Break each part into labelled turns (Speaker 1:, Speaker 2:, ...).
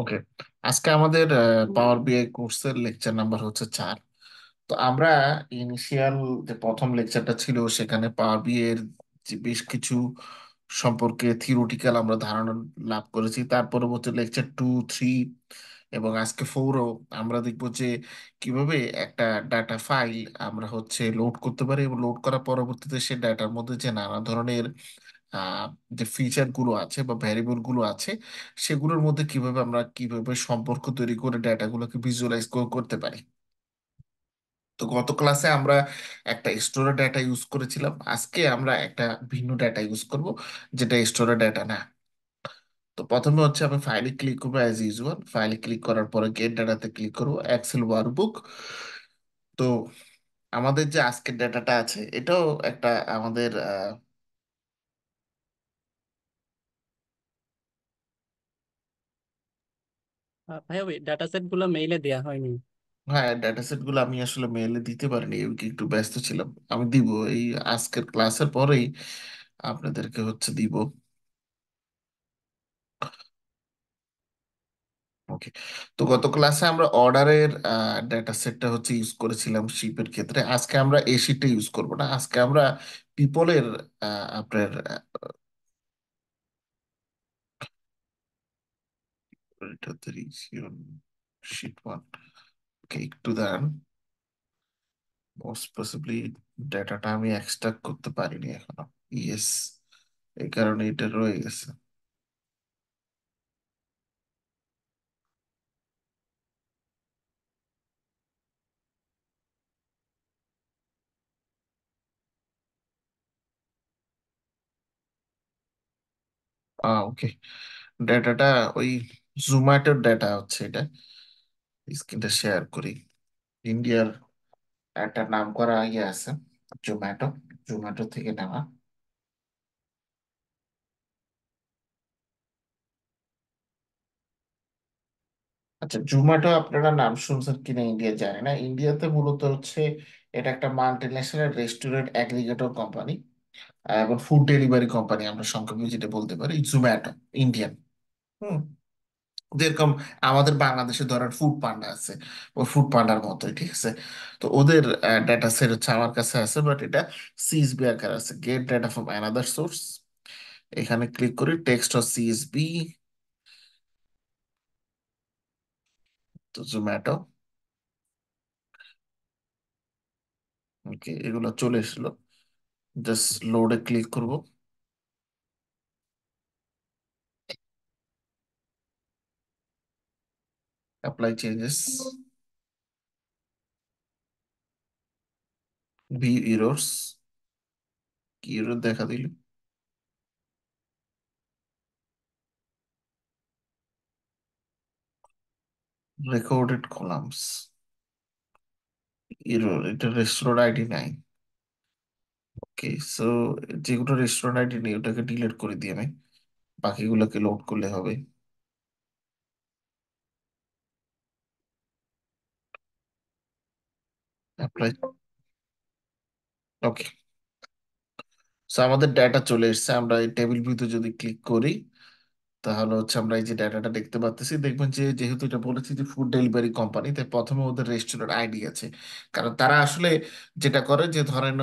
Speaker 1: ওকে, আজকে আমাদের পাওয়ার বিআই কোর্সের লেকচার নাম্বার হচ্ছে 4। তো আমরা ইনিশিয়াল যে প্রথম লেকচারটা ছিল সেখানে পাওয়ার বিআই এর যে বেশ কিছু সম্পর্কে থিওরিটিক্যাল আমরা ধারণা লাভ করেছি। তার পরবর্তী লেকচার 2, 3 এবং আজকে 4ও আমরা দেখব যে কিভাবে একটা ডাটা ফাইল আমরা লোড করতে পারি, এবং লোড করার পরবর্তীতে সে ডাটার মধ্যে যে নানা ধরনের আহ, যে ফিচার গুলো আছে বা ভ্যারিয়েবল গুলো আছে সেগুলোর মধ্যে কিভাবে সম্পর্ক তৈরি করে ডাটাগুলোকে ভিজুয়ালাইজ করতে পারি। তো গত ক্লাসে আমরা একটা স্টোরেজ ডাটা ইউজ করেছিলাম, আজকে আমরা একটা ভিন্ন ডাটা ইউজ করব যেটা স্টোরেজ ডাটা না। তো প্রথমে আমি ফাইলে ক্লিক করবো অ্যাজ ইউজুয়াল। ফাইলে ক্লিক করার পরে গেট ডাটাতে ক্লিক করবো, এক্সেল ওয়ার্কবুক। তো আমাদের যে আজকের ডাটাটা আছে এটাও একটা আমাদের
Speaker 2: ভাইয়া ওই ডাটা সেট গুলো মেইলে দেয়া হয়নি।
Speaker 1: হ্যাঁ, ডেটা সেট গুলো আমি আসলে মেইলে দিতে পারিনি, এই week একটু ব্যস্ত ছিলাম। আমি দিব এই আজকের ক্লাসের পরেই আপনাদেরকে দিব। ওকে, তো গত ক্লাসে আমরা অর্ডারের ডেটা সেটটা ইউজ করেছিলাম শিপের ক্ষেত্রে। আজকে আমরা এই শিটটা ইউজ করব না, আজকে আমরা পিপলের আপনার শিট ওয়ান। ওকে, একটু দাঁড়ান। মোস্ট পসিবলি ডেটাটা আমি এক্সট্রাক্ট করতে পারিনি এখনো। ইয়েস, এই কারণে এটা রয়ে গেছে। ওকে, ডেটাটা ওই জোম্যাটোর ডেটা এটা। স্ক্রিনটা শেয়ার করি। ইন্ডিয়ার একটা নাম করা ইয়ে আছে, জোম্যাটো। জোম্যাটো থেকে নেওয়া। আচ্ছা, জোম্যাটো আপনারা নাম শুনছেন কিনা ইন্ডিয়া জানি না। ইন্ডিয়াতে মূলত এটা একটা multi national restaurant aggregator company এবং ফুড ডেলিভারি কোম্পানি, আমরা সংক্ষেপে যেটা বলতে পারি জোম্যাটো ইন্ডিয়ান। হুম, যেরকম আমাদের বাংলাদেশে ধরেন ফুড পান্ডা আছে, ও ফুড পান্ডার মতোই, ঠিক আছে। তো ওদের ডেটা সেট আমার কাছে আছে, বাট এটা সিএসবি আকার আছে, get data from another source. এখানে ক্লিক করি, টেক্সট অফ সিএসবি। তো জোম্যাটো। ওকে, এগুলো চলে এসলো। জাস্ট লোডে ক্লিক করব। Apply changes. View errors. কি এরর দেখা দিল? রেকর্ডেড কলামস এরর, এটা রেস্টোরেন্ট আইডি নাই। ওকে, সো যেগুলো রেস্টুরেন্ট আইডি নেই ওটাকে ডিলিট করে দিই আমি, বাকিগুলোকে লোড করলে হবে। অ্যাপ্লাই। ওকে, সো আমাদের ডাটা চলে এসেছে। আমরা এই টেবিল ভিউতে যদি ক্লিক করি তাহলে আমরা এই যে ডাটাটা দেখতে পাচ্ছি, দেখবেন যে যেহেতু এটা বলেছি যে ফুড ডেলিভারি কোম্পানি, তাই প্রথমে ওদের রেস্টুরেন্ট আইডি আছে। কারণ তারা আসলে যেটা করে যে ধরেন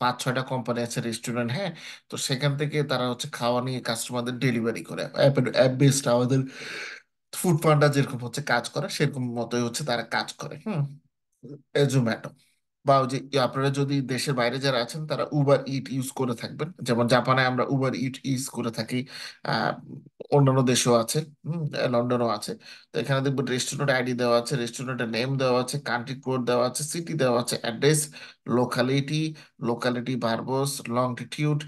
Speaker 1: 5-6টা কোম্পানি আছে রেস্টুরেন্ট, হ্যাঁ। তো সেখান থেকে তারা খাওয়া নিয়ে কাস্টমারদের ডেলিভারি করে অ্যাপ বেসড। আমাদের ফুড পান্ডা যেরকম কাজ করে সেরকম মতোই তারা কাজ করে। হুম, জোম্যাটো বা ওই যে আপনারা যদি দেশের বাইরে যারা আছেন তারা উবার ইট ইউজ করে থাকবেন, যেমন জাপানে আমরা উবার ইট ইউজ করে থাকি। আহ, অন্যান্য দেশেও আছে, লন্ডনও আছে। তো এখানে দেখবেন রেস্টুরেন্ট আইডি দেওয়া আছে, রেস্টুরেন্টের নেম দেওয়া আছে, কান্ট্রি কোড দেওয়া আছে, সিটি দেওয়া আছে, অ্যাড্রেস, লোকালিটি, লোকালিটি ভার্বস, লংটিটিউড,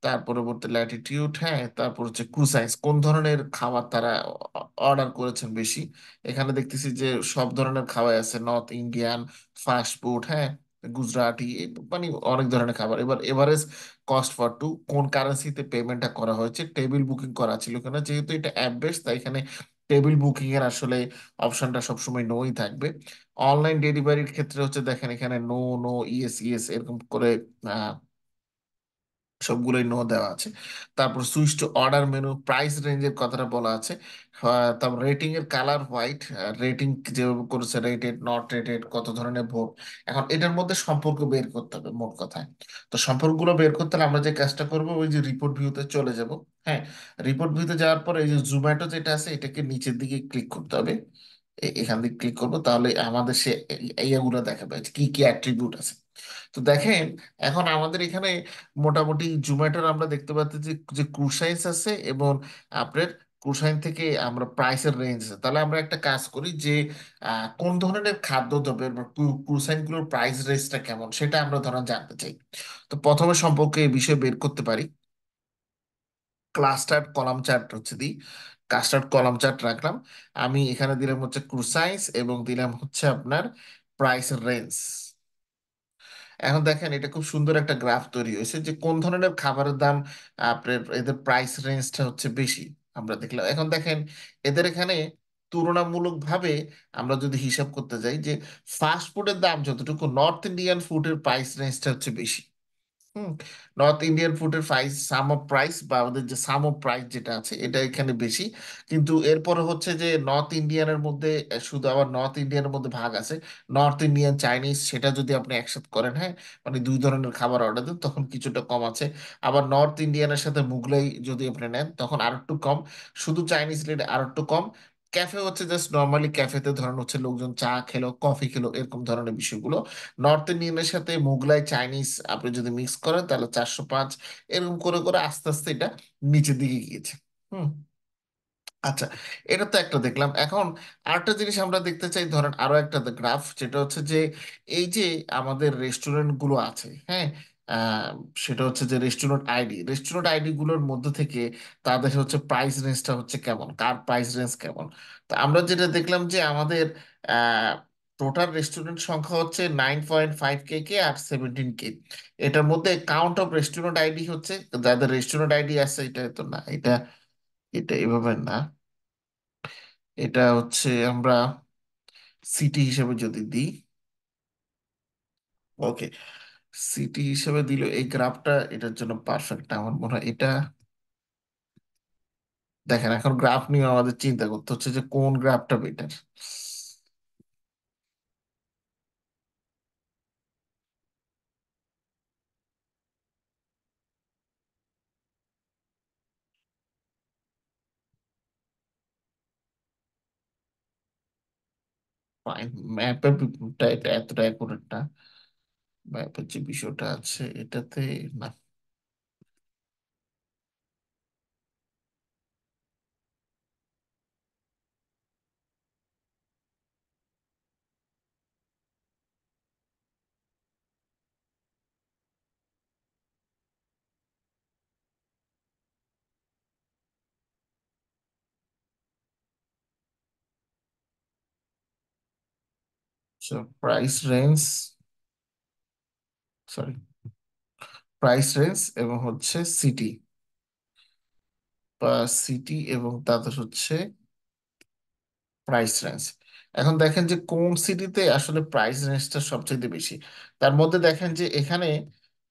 Speaker 1: তার পরবর্তী ল্যাটিটিউড, হ্যাঁ, তারপর ক্রুসাইন্স, কোন ধরনের খাবার তারা অর্ডার করেছেন বেশি। এখানে দেখতেছি যে সব ধরনের খাবার আছে, নর্থ ইন্ডিয়ান, ফাস্ট ফুড, হ্যাঁ, গুজরাটি, মানে অনেক ধরনের খাবার। এবার এভারেজ কস্ট ফর টু, কোন কারেন্সিতে পেমেন্টটা করা হয়েছে, টেবিল বুকিং করা ছিল কিনা। যেহেতু এটা অ্যাপ বেস তাই এখানে টেবিল বুকিং এর আসলে অপশনটা সবসময় নোই থাকবে। অনলাইন ডেলিভারির ক্ষেত্রে দেখেন এখানে নো নো, ইয়েস ইয়েস, এরকম করে সবগুলোই নো দেওয়া আছে। তারপর switch to order menu, price রেঞ্জের কথাটা বলা আছে। তারপর রেটিং এর কালার হোয়াইট, রেটিং যেভাবে করেছে রেটেড, নট রেটেড, কত ধরনের ভোট। এখন এটার মধ্যে সম্পর্ক বের করতে হবে মোট কথায়। তো সম্পর্কগুলো বের করতে হলে আমরা যে কাজটা করবো, ওই যে রিপোর্ট ভিউতে চলে যাব। হ্যাঁ, রিপোর্ট ভিউতে যাওয়ার পরে এই যে জোম্যাটো যেটা আছে এটাকে নিচের দিকে ক্লিক করতে হবে। এখান থেকে ক্লিক করবো, তাহলে আমাদের সে এইগুলো দেখাবে যে কি কি অ্যাট্রিবিউট আছে। তো দেখেন, এখন আমাদের এখানে মোটামুটি জোম্যাটোর আমরা দেখতে পাচ্ছি যে যে ক্রুশাইন্স আছে, এবং আপনার ক্রুশাইন থেকে আমরা প্রাইসের রেঞ্জ আছে। তাহলে আমরা একটা কাজ করি যে কোন ধরনের খাদ্য দ্রব্যের বা ক্রুশাইন গুলোর প্রাইস রেঞ্জটা কেমন সেটা আমরা ধরেন জানতে চাই। তো প্রথমে সম্পর্কে এই বিষয়ে বের করতে পারি। ক্লাস্টার্ড কলাম চার্ট হচ্ছে দিই, কাস্টার্ড কলাম চার্ট রাখলাম। আমি এখানে দিলাম হচ্ছে ক্রুশাইন্স এবং দিলাম হচ্ছে আপনার প্রাইস রেঞ্জ। এখন দেখেন এটা খুব সুন্দর একটা গ্রাফ তৈরি হয়েছে যে কোন ধরনের খাবারের দাম আপনার এদের প্রাইস রেঞ্জটা হচ্ছে বেশি। আমরা দেখলাম, এখন দেখেন এদের এখানে তুলনামূলকভাবে আমরা যদি হিসাব করতে যাই যে ফাস্ট ফুডের দাম যতটুকু, নর্থ ইন্ডিয়ান ফুডের প্রাইস রেঞ্জটা হচ্ছে বেশি। হুম, নর্থ ইন্ডিয়ান ফুডের প্রাইস, সাম অফ প্রাইস বা ওদের যে সাম অফ প্রাইস যেটা আছে এটা এখানে বেশি। কিন্তু এরপরে হচ্ছে যে নর্থ ইন্ডিয়ানের মধ্যে শুধু আবার নর্থ ইন্ডিয়ানের মধ্যে ভাগ আছে, নর্থ ইন্ডিয়ান চাইনিজ, সেটা যদি আপনি একসাথে করেন, হ্যাঁ, মানে দুই ধরনের খাবার অর্ডার দেন তখন কিছুটা কম আছে। আবার নর্থ ইন্ডিয়ানের সাথে মুগলাই যদি আপনি নেন তখন আর একটু কম। শুধু চাইনিজ নিলে আর একটু কম। ক্যাফে হচ্ছে জাস্ট নর্মালি ক্যাফেতে ধরেন হচ্ছে লোকজন চা খেলো, কফি খেলো, এরকম ধরনের বিষয়গুলো। নর্থ ইন্ডিয়ানের সাথে মুগলাই চাইনিজ আপনি যদি মিক্স করেন তাহলে 405, এরকম করে করে আস্তে আস্তে এটা নিচের দিকে গিয়েছে। হুম। আচ্ছা, এটা তো একটা দেখলাম। এখন আরেকটা জিনিস আমরা দেখতে চাই, ধরেন আরো একটা গ্রাফ, যেটা হচ্ছে যে এই যে আমাদের রেস্টুরেন্ট গুলো আছে, হ্যাঁ, আহ, সেটা হচ্ছে যে রেস্টুরেন্ট আইডি গুলোর মধ্যে থেকে তাদের হচ্ছে প্রাইস রেঞ্জটা হচ্ছে কেমন, কার প্রাইস রেঞ্জ কেমন। তো আমরা যেটা দেখলাম যে আমাদের টোটাল রেস্টুরেন্ট সংখ্যা হচ্ছে 9.5 কে আর 17 কে। এটার মধ্যে কাউন্ট অফ রেস্টুরেন্ট আইডি হচ্ছে, যাদের রেস্টুরেন্ট আইডি আছে, এটা তো না, এটা এটা এভাবে না। এটা হচ্ছে আমরা সিটি হিসেবে যদি দিই, ওকে, সিটি হিসেবে দিলে এই গ্রাফটা এটার জন্য পারফেক্ট আমার মনে হয়। এটা দেখেন, এখন গ্রাফ নিয়ে আমাদের চিন্তা করতে হচ্ছে যে কোন গ্রাফটা বেটার। ফাইন, ম্যাপের এটা এতটা অ্যাকুরেট না। ম্যাপের যে বিষয়টা আছে এটাতে না। Price range, sorry, price range এবং হচ্ছে সিটি, বা সিটি এবং তাদের হচ্ছে প্রাইস রেঞ্জ। এখন দেখেন যে কোন সিটিতে আসলে প্রাইস রেঞ্জটা সবচেয়ে বেশি। তার মধ্যে দেখেন যে এখানে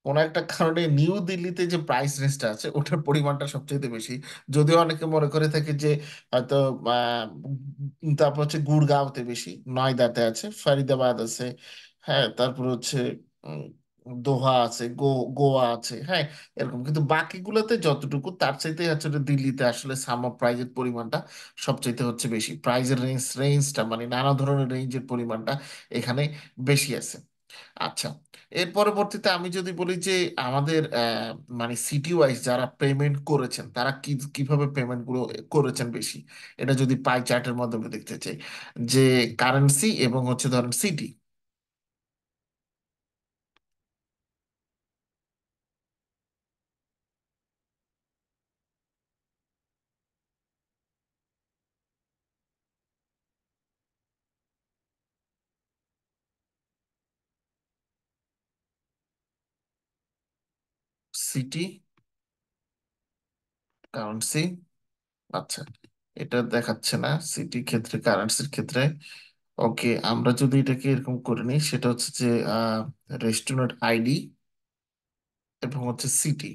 Speaker 1: কোন একটা কারণে নিউ দিল্লিতে যে প্রাইস রেঞ্জটা আছে ওটার পরিমাণটা সবচেয়ে বেশি। যদিও অনেকে মনে করে থাকে যে হয়তো আহ, তারপর হচ্ছে গুড়গাঁওতে বেশি, নয়দাতে আছে, ফরিদাবাদ আছে, হ্যাঁ, তারপর হচ্ছে উম, দোহা আছে, গোয়া আছে, হ্যাঁ, এরকম। কিন্তু বাকিগুলোতে যতটুকু তার চাইতে হচ্ছে দিল্লিতে আসলে সাম অফ প্রাইজের পরিমাণটা সবচাইতে হচ্ছে বেশি। প্রাইজের রেঞ্জটা মানে নানা ধরনের রেঞ্জের পরিমাণটা এখানে বেশি আছে। আচ্ছা, এর পরবর্তীতে আমি যদি বলি যে আমাদের মানে সিটি ওয়াইজ যারা পেমেন্ট করেছেন তারা কিভাবে পেমেন্ট গুলো করেছেন বেশি, এটা যদি পাই চার্টের মাধ্যমে দেখতে চাই, যে কারেন্সি এবং হচ্ছে ধরেন সিটি। সিটি, কারেন্সি, আচ্ছা, এটা দেখাচ্ছে না সিটি ক্ষেত্রে, কারেন্সির ক্ষেত্রে। ওকে, আমরা যদি এটাকে এরকম করে নিই, সেটা হচ্ছে যে রেস্টুরেন্ট আইডি এবং হচ্ছে সিটি।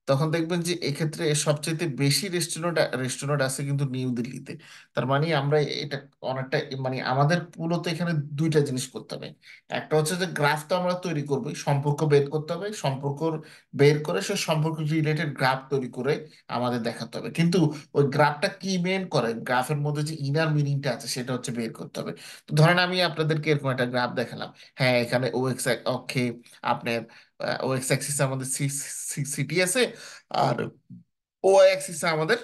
Speaker 1: তখন দেখবেন যে এক্ষেত্রে সবচেয়ে বেশি রেস্টুরেন্ট রেস্টুরেন্ট আছে কিন্তু নিউ দিল্লিতে। তার মানে আমরা এটা অনেকটা, মানে আমাদের মূলত এখানে দুইটা জিনিস করতে হবে। একটা হচ্ছে যে গ্রাফ তো আমরা তৈরি করবোই, সম্পর্ক বের করতে হবে, সম্পর্ক বের করে সে সম্পর্ক রিলেটেড গ্রাফ তৈরি করে আমাদের দেখাতে হবে। কিন্তু ওই গ্রাফটা কি মেন করে, গ্রাফের মধ্যে যে ইনার মিনিংটা আছে সেটা হচ্ছে বের করতে হবে। তো ধরেন আমি আপনাদেরকে এরকম একটা গ্রাফ দেখালাম, হ্যাঁ এখানে ও এক্স অক্ষে আপনার ও এক্স অ্যাক্সিসে আমাদের সিটি আছে, আর ও অ্যাক্সিসে আমাদের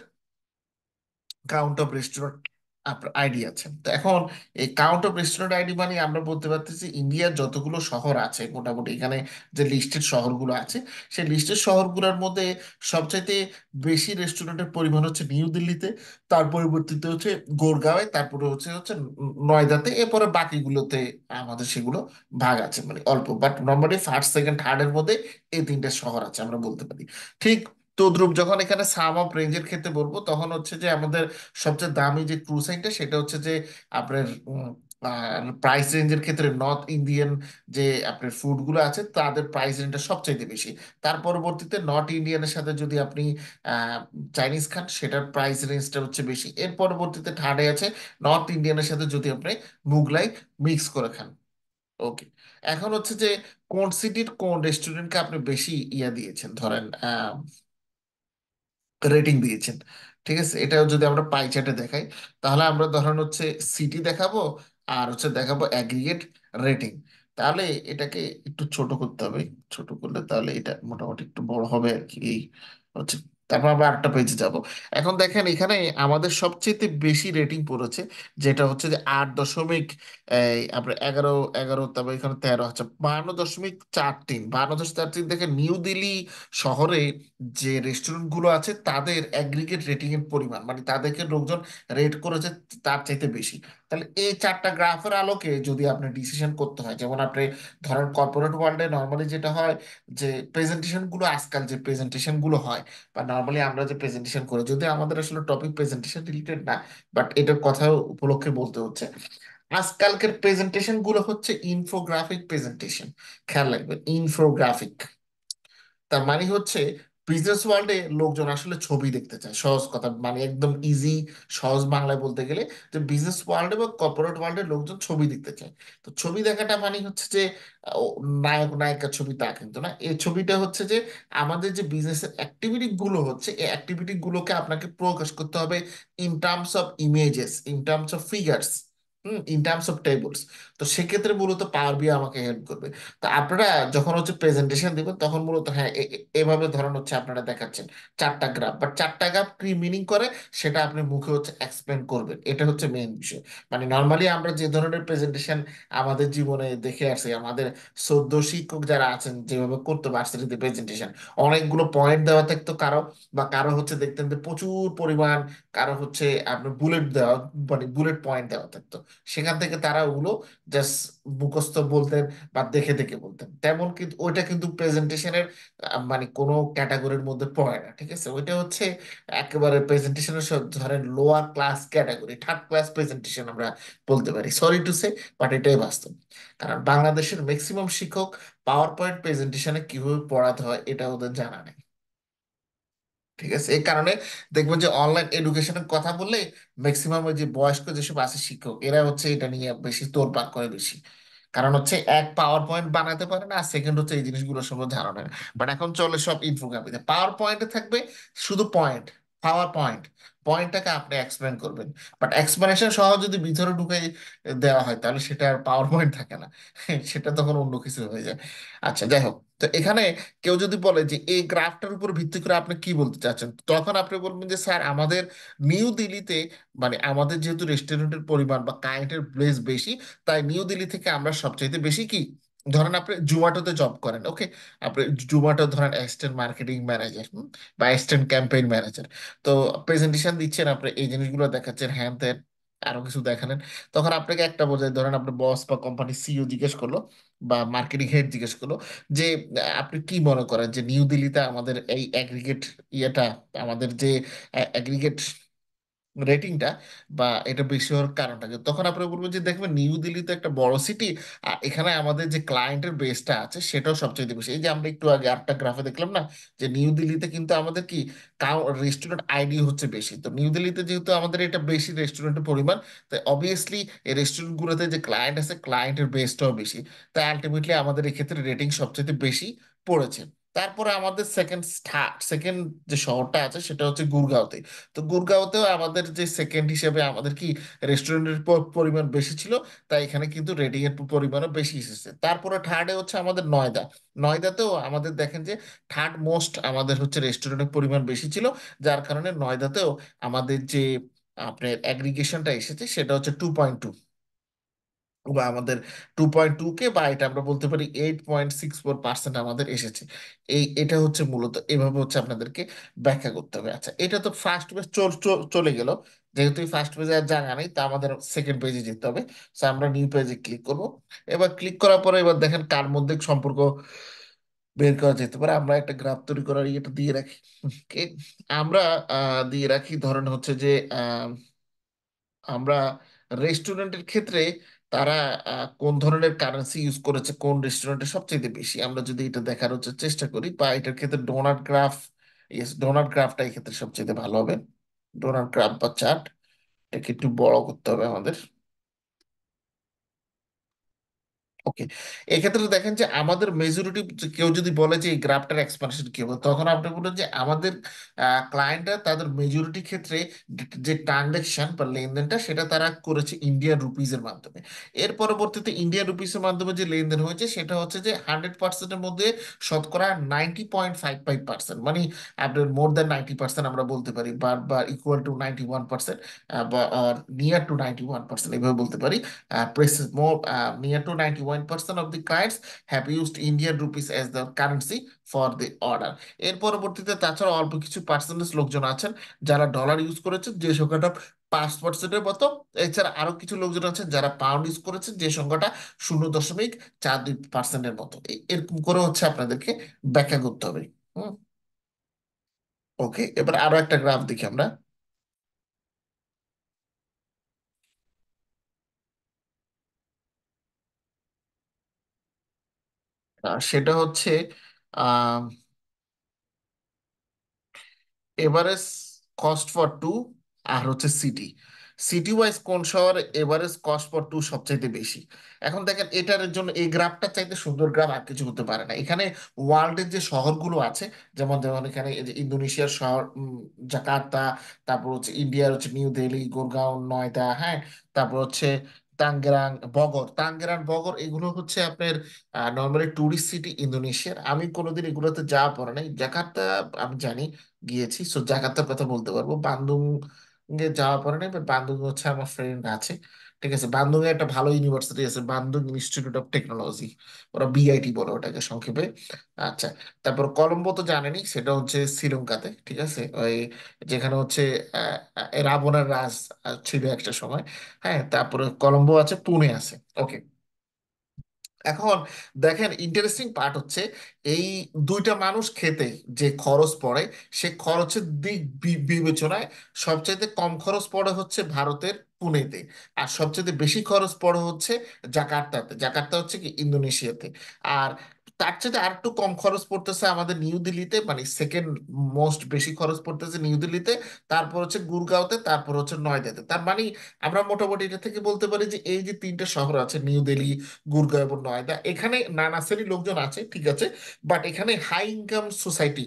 Speaker 1: কাউন্ট অফ রেস্টুরেন্ট আপনার আইডি আছে। তো এখন এই কাউন্ট অফ রেস্টুরেন্ট আইডি মানে আমরা বলতে পারতেছি ইন্ডিয়ার যতগুলো শহর আছে মোটামুটি, এখানে যে লিস্টেড শহরগুলো আছে সেই লিস্টেড শহরগুলোর মধ্যে সবচাইতে বেশি রেস্টুরেন্টের পরিমাণ হচ্ছে নিউ দিল্লিতে, তার পরিবর্তিত হচ্ছে গোরগাঁওয়ে, তারপরে হচ্ছে হচ্ছে নয়দাতে, এরপরে বাকিগুলোতে আমাদের সেগুলো ভাগ আছে, মানে অল্প, but normally first second third এর মধ্যে এই তিনটা শহর আছে আমরা বলতে পারি। ঠিক তদ্রুপ যখন এখানে সাম অফ রেঞ্জের ক্ষেত্রে বলবো, তখন হচ্ছে যে আমাদের সবচেয়ে দামি যে ক্রুসাইনটা সেটা হচ্ছে যে আপনার প্রাইস রেঞ্জের ক্ষেত্রে নর্থ ইন্ডিয়ান যে আপনার ফুডগুলো আছে তাদের প্রাইস রেঞ্জটা সবচাইতে বেশি। তার পরবর্তীতে নর্থ ইন্ডিয়ানের সাথে যদি আপনি চাইনিজ খান সেটার প্রাইস রেঞ্জটা হচ্ছে বেশি। এর পরবর্তীতে থার্ডে আছে নর্থ ইন্ডিয়ানের সাথে যদি আপনি মুগলাই মিক্স করে খান। ওকে, এখন হচ্ছে যে কোন সিটির কোন রেস্টুরেন্টকে আপনি বেশি ইয়া দিয়েছেন, ধরেন রেটিং দিয়েছেন। ঠিক আছে, এটাও যদি আমরা পাই চার্টে দেখাই, তাহলে আমরা ধরেন হচ্ছে সিটি দেখাবো আর হচ্ছে দেখাবো অ্যাগ্রিগেট রেটিং। তাহলে এটাকে একটু ছোট করতে হবে, ছোট করলে তাহলে এটা মোটামুটি একটু বড় হবে আর কি, এই হচ্ছে। তারপর আমরা আরেকটা পেজে যাব। এখন দেখেন এখানে আমাদের সবচেয়ে বেশি রেটিং পড়েছে, যেটা হচ্ছে যে 8 দশমিক আপনার 11, তারপর এখানে 13, আচ্ছা 52.43, 52.43। দেখেন নিউ দিল্লি শহরে যে রেস্টুরেন্ট গুলো আছে তাদের অ্যাগ্রিগেট রেটিং এর পরিমাণ, মানে তাদেরকে লোকজন রেট করেছে তার চাইতে বেশি। তাহলে এই চারটা গ্রাফের আলোকে যদি আপনি ডিসিশন করতে হয়, যেমন আপনি ধরেন কর্পোরেট ওয়ার্ল্ডে নর্মালি যেটা হয় যে প্রেজেন্টেশন গুলো, আজকাল যে প্রেজেন্টেশন গুলো হয় বা নর্মালি আমরা যে প্রেজেন্টেশন করি, যদি আমাদের আসলে টপিক প্রেজেন্টেশন রিলেটেড না, বাট এটার কথা উপলক্ষে বলতে হচ্ছে, আজকালকের প্রেজেন্টেশন গুলো হচ্ছে ইনফোগ্রাফিক প্রেজেন্টেশন। খেয়াল রাখবেন, ইনফোগ্রাফিক। তার মানে হচ্ছে বিজনেস ওয়ার্ল্ডে লোকজন আসলে ছবি দেখতে চায়, সহজ কথা মানে একদম ইজি, সহজ বাংলায় বলতে গেলে যে বিজনেস ওয়ার্ল্ডে বা কর্পোরেট ওয়ার্ল্ডে লোকজন ছবি দেখতে চায়। তো ছবি দেখাটা মানে হচ্ছে যে ও, নায়ক নায়িকার ছবি তা কিন্তু না, এই ছবিটা হচ্ছে যে আমাদের যে বিজনেসের অ্যাক্টিভিটি গুলো হচ্ছে এই অ্যাক্টিভিটি গুলোকে আপনাকে প্রকাশ করতে হবে in terms of images, in terms of figures, in terms of tables. তো সেক্ষেত্রে মূলত পাওয়ার বিআই আমাকে হেল্প করবে। তো আপনারা যখন হচ্ছে প্রেজেন্টেশন দিবেন তখন মূলত হ্যাঁ এভাবে ধরেন হচ্ছে আপনারা দেখাচ্ছেন চারটা গ্রাফ, বাট চারটা গ্রাফ কি মিনিং করে সেটা আপনি মুখে হচ্ছে এক্সপ্লেন করবেন, এটা হচ্ছে মেইন বিষয়। মানে নর্মালি আমরা যে ধরনের প্রেজেন্টেশন আমাদের জীবনে দেখে আসি, আমাদের সদ্য শিক্ষক যারা আছেন যেভাবে করতো ভার্সিটিতে প্রেজেন্টেশন, অনেকগুলো পয়েন্ট দেওয়া থাকতো কারো, বা কারো হচ্ছে দেখতেন যে প্রচুর পরিমাণ, কারো হচ্ছে আপনার বুলেট দেওয়া, মানে বুলেট পয়েন্ট দেওয়া থাকতো, সেখান থেকে তারা ওগুলো জাস্ট মুখস্থ বলতেন বা দেখে দেখে বলতেন। তেমন কিন্তু ওইটা কিন্তু প্রেজেন্টেশনের মানে কোনো ক্যাটাগরির মধ্যে পড়ে না। ঠিক আছে, ওইটা হচ্ছে একেবারে প্রেজেন্টেশনের ধরেন lower class category, third class presentation আমরা বলতে পারি, সরি টু সে, বাট এটাই বাস্তব। কারণ বাংলাদেশের ম্যাক্সিমাম শিক্ষক পাওয়ার পয়েন্ট প্রেজেন্টেশনে কিভাবে পড়াতে হয় এটা ওদের জানা নেই। ঠিক আছে, এই কারণে দেখবেন যে অনলাইন এডুকেশনের কথা বললে ম্যাক্সিমাম ওই যে বয়স্ক যেসব আছে শিক্ষক এরা হচ্ছে এটা নিয়ে বেশি তোড়পাড় করে বেশি। কারণ হচ্ছে এক পাওয়ার পয়েন্ট বানাতে পারে না, আর সেকেন্ড হচ্ছে এই জিনিসগুলো সব ধারণা নেই। বাট এখন চলে সব ইনফোগ্রাফিতে, পাওয়ার পয়েন্টে থাকবে শুধু পয়েন্ট, পাওয়ার পয়েন্ট, পয়েন্টটাকে আপনি এক্সপ্লেন করবেন। বাট এক্সপ্লেনেশন সহ যদি ভিতরে ঢুকে দেওয়া হয় তাহলে সেটা আর পাওয়ার পয়েন্ট থাকে না, সেটা তখন অন্য কিছু হয়ে যায়। আচ্ছা যাই হোক, তো এখানে কেউ যদি বলে যে এই গ্রাফটার উপর ভিত্তি করে আপনি কি বলতে চাচ্ছেন, তখন আপনি বলবেন যে স্যার আমাদের নিউ দিল্লিতে, মানে আমাদের যেহেতু রেস্টুরেন্টের পরিমাণ বা ক্লায়েন্টের প্লেস বেশি, তাই নিউ দিল্লি থেকে আমরা সবচাইতে বেশি কি, ধরেন আপনি জোম্যাটোতে জব করেন, ওকে, আপনি জোম্যাটো ধরেন অ্যাসিস্ট্যান্ট মার্কেটিং ম্যানেজার বা অ্যাসিস্ট্যান্ট ক্যাম্পেইন ম্যানেজার, তো প্রেজেন্টেশন দিচ্ছেন, আপনি এই জিনিসগুলো দেখাচ্ছেন, হ্যান ত্যান আরো কিছু দেখালেন, তখন আপনাকে একটা বোঝায়, ধরেন আপনার বস বা কোম্পানির সিইও জিজ্ঞেস করলো বা মার্কেটিং হেড জিজ্ঞেস করলো যে আপনি কি মনে করেন যে নিউ দিল্লিতে আমাদের এই অ্যাগ্রিগেট ইয়েটা, আমাদের যে অ্যাগ্রিগেট রেটিংটা বা এটা বেশি হওয়ার কারণটা কি? তখন আপনারা বলবেন যে দেখবেন নিউ দিল্লি তো একটা বড় সিটি, আর এখানে আমাদের যে ক্লায়েন্টের বেসটা আছে সেটাও সবচেয়ে বেশি। এই যে আমরা একটু আগে আরেকটা গ্রাফে দেখলাম না, যে নিউ দিল্লিতে কিন্তু আমাদের কি রেস্টুরেন্ট আইডি হচ্ছে বেশি। তো নিউ দিল্লিতে যেহেতু আমাদের এটা বেশি রেস্টুরেন্টের পরিমাণ, তাই অবভিয়াসলি এই রেস্টুরেন্টগুলোতে যে ক্লায়েন্ট আছে ক্লায়েন্টের বেসটাও বেশি। তাই আলটিমেটলি আমাদের এক্ষেত্রে রেটিং সবচেয়ে বেশি পড়েছে। তারপরে আমাদের সেকেন্ড যে শহরটা আছে সেটা হচ্ছে গুরগাঁওতে। তো গুরগাঁওতেও আমাদের যে সেকেন্ড হিসেবে আমাদের কি রেস্টুরেন্টের পরিমাণ বেশি ছিল, তাই এখানে কিন্তু রেটিং এর পরিমাণও বেশি এসেছে। তারপরে থার্ডে হচ্ছে আমাদের নয়দা। নয়দাতেও আমাদের দেখেন যে থার্ড মোস্ট আমাদের হচ্ছে রেস্টুরেন্টের পরিমাণ বেশি ছিল, যার কারণে নয়দাতেও আমাদের যে আপনার অ্যাগ্রিগেশনটা এসেছে সেটা হচ্ছে 2.2, বা আমাদের 2.2 কে, বা এটা আমরা বলতে পারি 8.64% আমাদের এসেছে। এটা হচ্ছে মূলত এভাবে হচ্ছে আপনাদেরকে ব্যাখ্যা করতে হবে। আচ্ছা, এটা তো ফার্স্ট পেজ চলে গেল। যেহেতু ফার্স্ট পেজে আর জায়গা নেই, তা আমাদের সেকেন্ড পেজে যেতে হবে। So আমরা নিউ পেজে ক্লিক করব। এবার ক্লিক করার পরে এবার দেখেন কার মধ্যে সম্পর্ক বের করা যেতে পারে। আমরা একটা গ্রাফ তৈরি করার এটা দিয়ে রাখি। Okay? আমরা দিয়ে রাখি ধরেন হচ্ছে যে আমরা রেস্টুরেন্টের ক্ষেত্রে তারা কোন ধরনের কারেন্সি ইউজ করেছে কোন রেস্টুরেন্টে সবচেয়ে বেশি, আমরা যদি এটা দেখার হচ্ছে চেষ্টা করি, বা এটার ক্ষেত্রে ডোনাট গ্রাফ, ইয়েস ডোনাট গ্রাফটা এই ক্ষেত্রে সবচেয়ে ভালো হবে। ডোনাট গ্রাফ বা চার্ট, এটাকে একটু বড় করতে হবে আমাদের। ওকে, এক্ষেত্রে দেখেন যে আমাদের মেজরিটি, কেউ যদি বলে যে এই গ্রাফটার এক্সপানশন কি হবে, তখন আপনি বলেন যে আমাদের ক্লায়েন্টরা তাদের মেজরিটি ক্ষেত্রে যে ট্রানজাকশন বা লেনদেনটা সেটা তারা করেছে ইন্ডিয়ান রুপিজের মাধ্যমে। এর পরবর্তীতে ইন্ডিয়ান রুপিসের মাধ্যমে যে লেনদেন হয়েছে সেটা হচ্ছে যে 100%-এর মধ্যে শতকরা 90.55%, মানে আপনার মোর দ্যান 90% আমরা বলতে পারি, বা ইকুয়াল টু 91%, বা নিয়ার টু 91% এভাবে বলতে পারি। More near to 91% of the clients have used Indian rupees as the currency for the order. এর পরবর্তীতে তাছাড়া অল্প কিছু পার্সেন্টেজ লোকজন আছেন যারা ডলার ইউজ করেছেন, যে সংখ্যাটা 5%-এর মতো। এছাড়া আরো কিছু লোকজন আছেন যারা পাউন্ড ইউজ করেছেন, যে সংখ্যাটা 0.42%-এর মতো। এরকম করে হচ্ছে আপনাদেরকে ব্যাখ্যা করতে হবে। হুম। ওকে, এবার আরো একটা গ্রাফ দেখি আমরা। সেটা হচ্ছে এভারেজ কস্ট ফর টু, আর হচ্ছে সিটি। সিটি ওয়াইজ কোন শহরে এভারেজ কস্ট ফর টু সবচাইতে বেশি। এখন দেখেন এটার জন্য এই গ্রাফটা চাইতে সুন্দর গ্রাফ আর কিছু হতে পারে না। এখানে ওয়ার্ল্ডের যে শহরগুলো আছে, যেমন যেমন এখানে এই যে ইন্দোনেশিয়ার শহর জাকার্তা, তারপর হচ্ছে ইন্ডিয়ার হচ্ছে নিউ দিল্লি, গুরগাঁও, নয়দা, হ্যাঁ, তারপর হচ্ছে টাঙ্গেরান বগর, এগুলো হচ্ছে আপনার নর্মালি টুরিস্ট সিটি ইন্দোনেশিয়ার। আমি কোনোদিন এগুলোতে যাওয়া পড়ে নাই। জাকার্তা আমি জানি, গিয়েছি, সো জাকার্তার কথা বলতে পারবো। বান্দুং এ যাওয়া পড়ে নাই, বাট বান্দুং হচ্ছে আমার ফ্রেন্ড আছে। ঠিক আছে, বান্দুং এ একটা ভালো ইউনিভার্সিটি আছে, বান্দুং ইনস্টিটিউট অফ টেকনোলজি, ওরা বিআইটি বলে ওটাকে সংক্ষেপে। আচ্ছা, তারপর কলম্বো তো জানেনই, সেটা হচ্ছে শ্রীলঙ্কাতে। ঠিক আছে, ওই যেখানে হচ্ছে রাবণের রাজ ছিল একটা সময়। হ্যাঁ, তারপরে কলম্বো আছে, পুনে আছে। ওকে, এখন দেখেন ইন্টারেস্টিং পার্ট হচ্ছে এই দুইটা মানুষ খেতে যে খরচ পড়ে, সে খরচের দিক বিবেচনায় সবচাইতে কম খরচ পড়ে হচ্ছে ভারতের পুনেতে, আর সবচেয়ে বেশি খরচ পড়ে হচ্ছে জাকার্তাতে। জাকার্তা হচ্ছে কি ইন্দোনেশিয়াতে। আর তার চাইতে আর একটু কম খরচ পড়তেছে আমাদের নিউ দিল্লিতে, মানে সেকেন্ড মোস্ট বেশি খরচ পড়তেছে নিউ দিল্লিতে, তারপর হচ্ছে গুরগাঁওতে, তারপর হচ্ছে নয়দাতে। তার মানে আমরা মোটামুটি এটা থেকে বলতে পারি যে এই যে তিনটে শহর আছে নিউ দিল্লি, গুরগাঁও এবং নয়দা, এখানে নানা শ্রেণীর লোকজন আছে, ঠিক আছে, বাট এখানে হাই ইনকাম সোসাইটি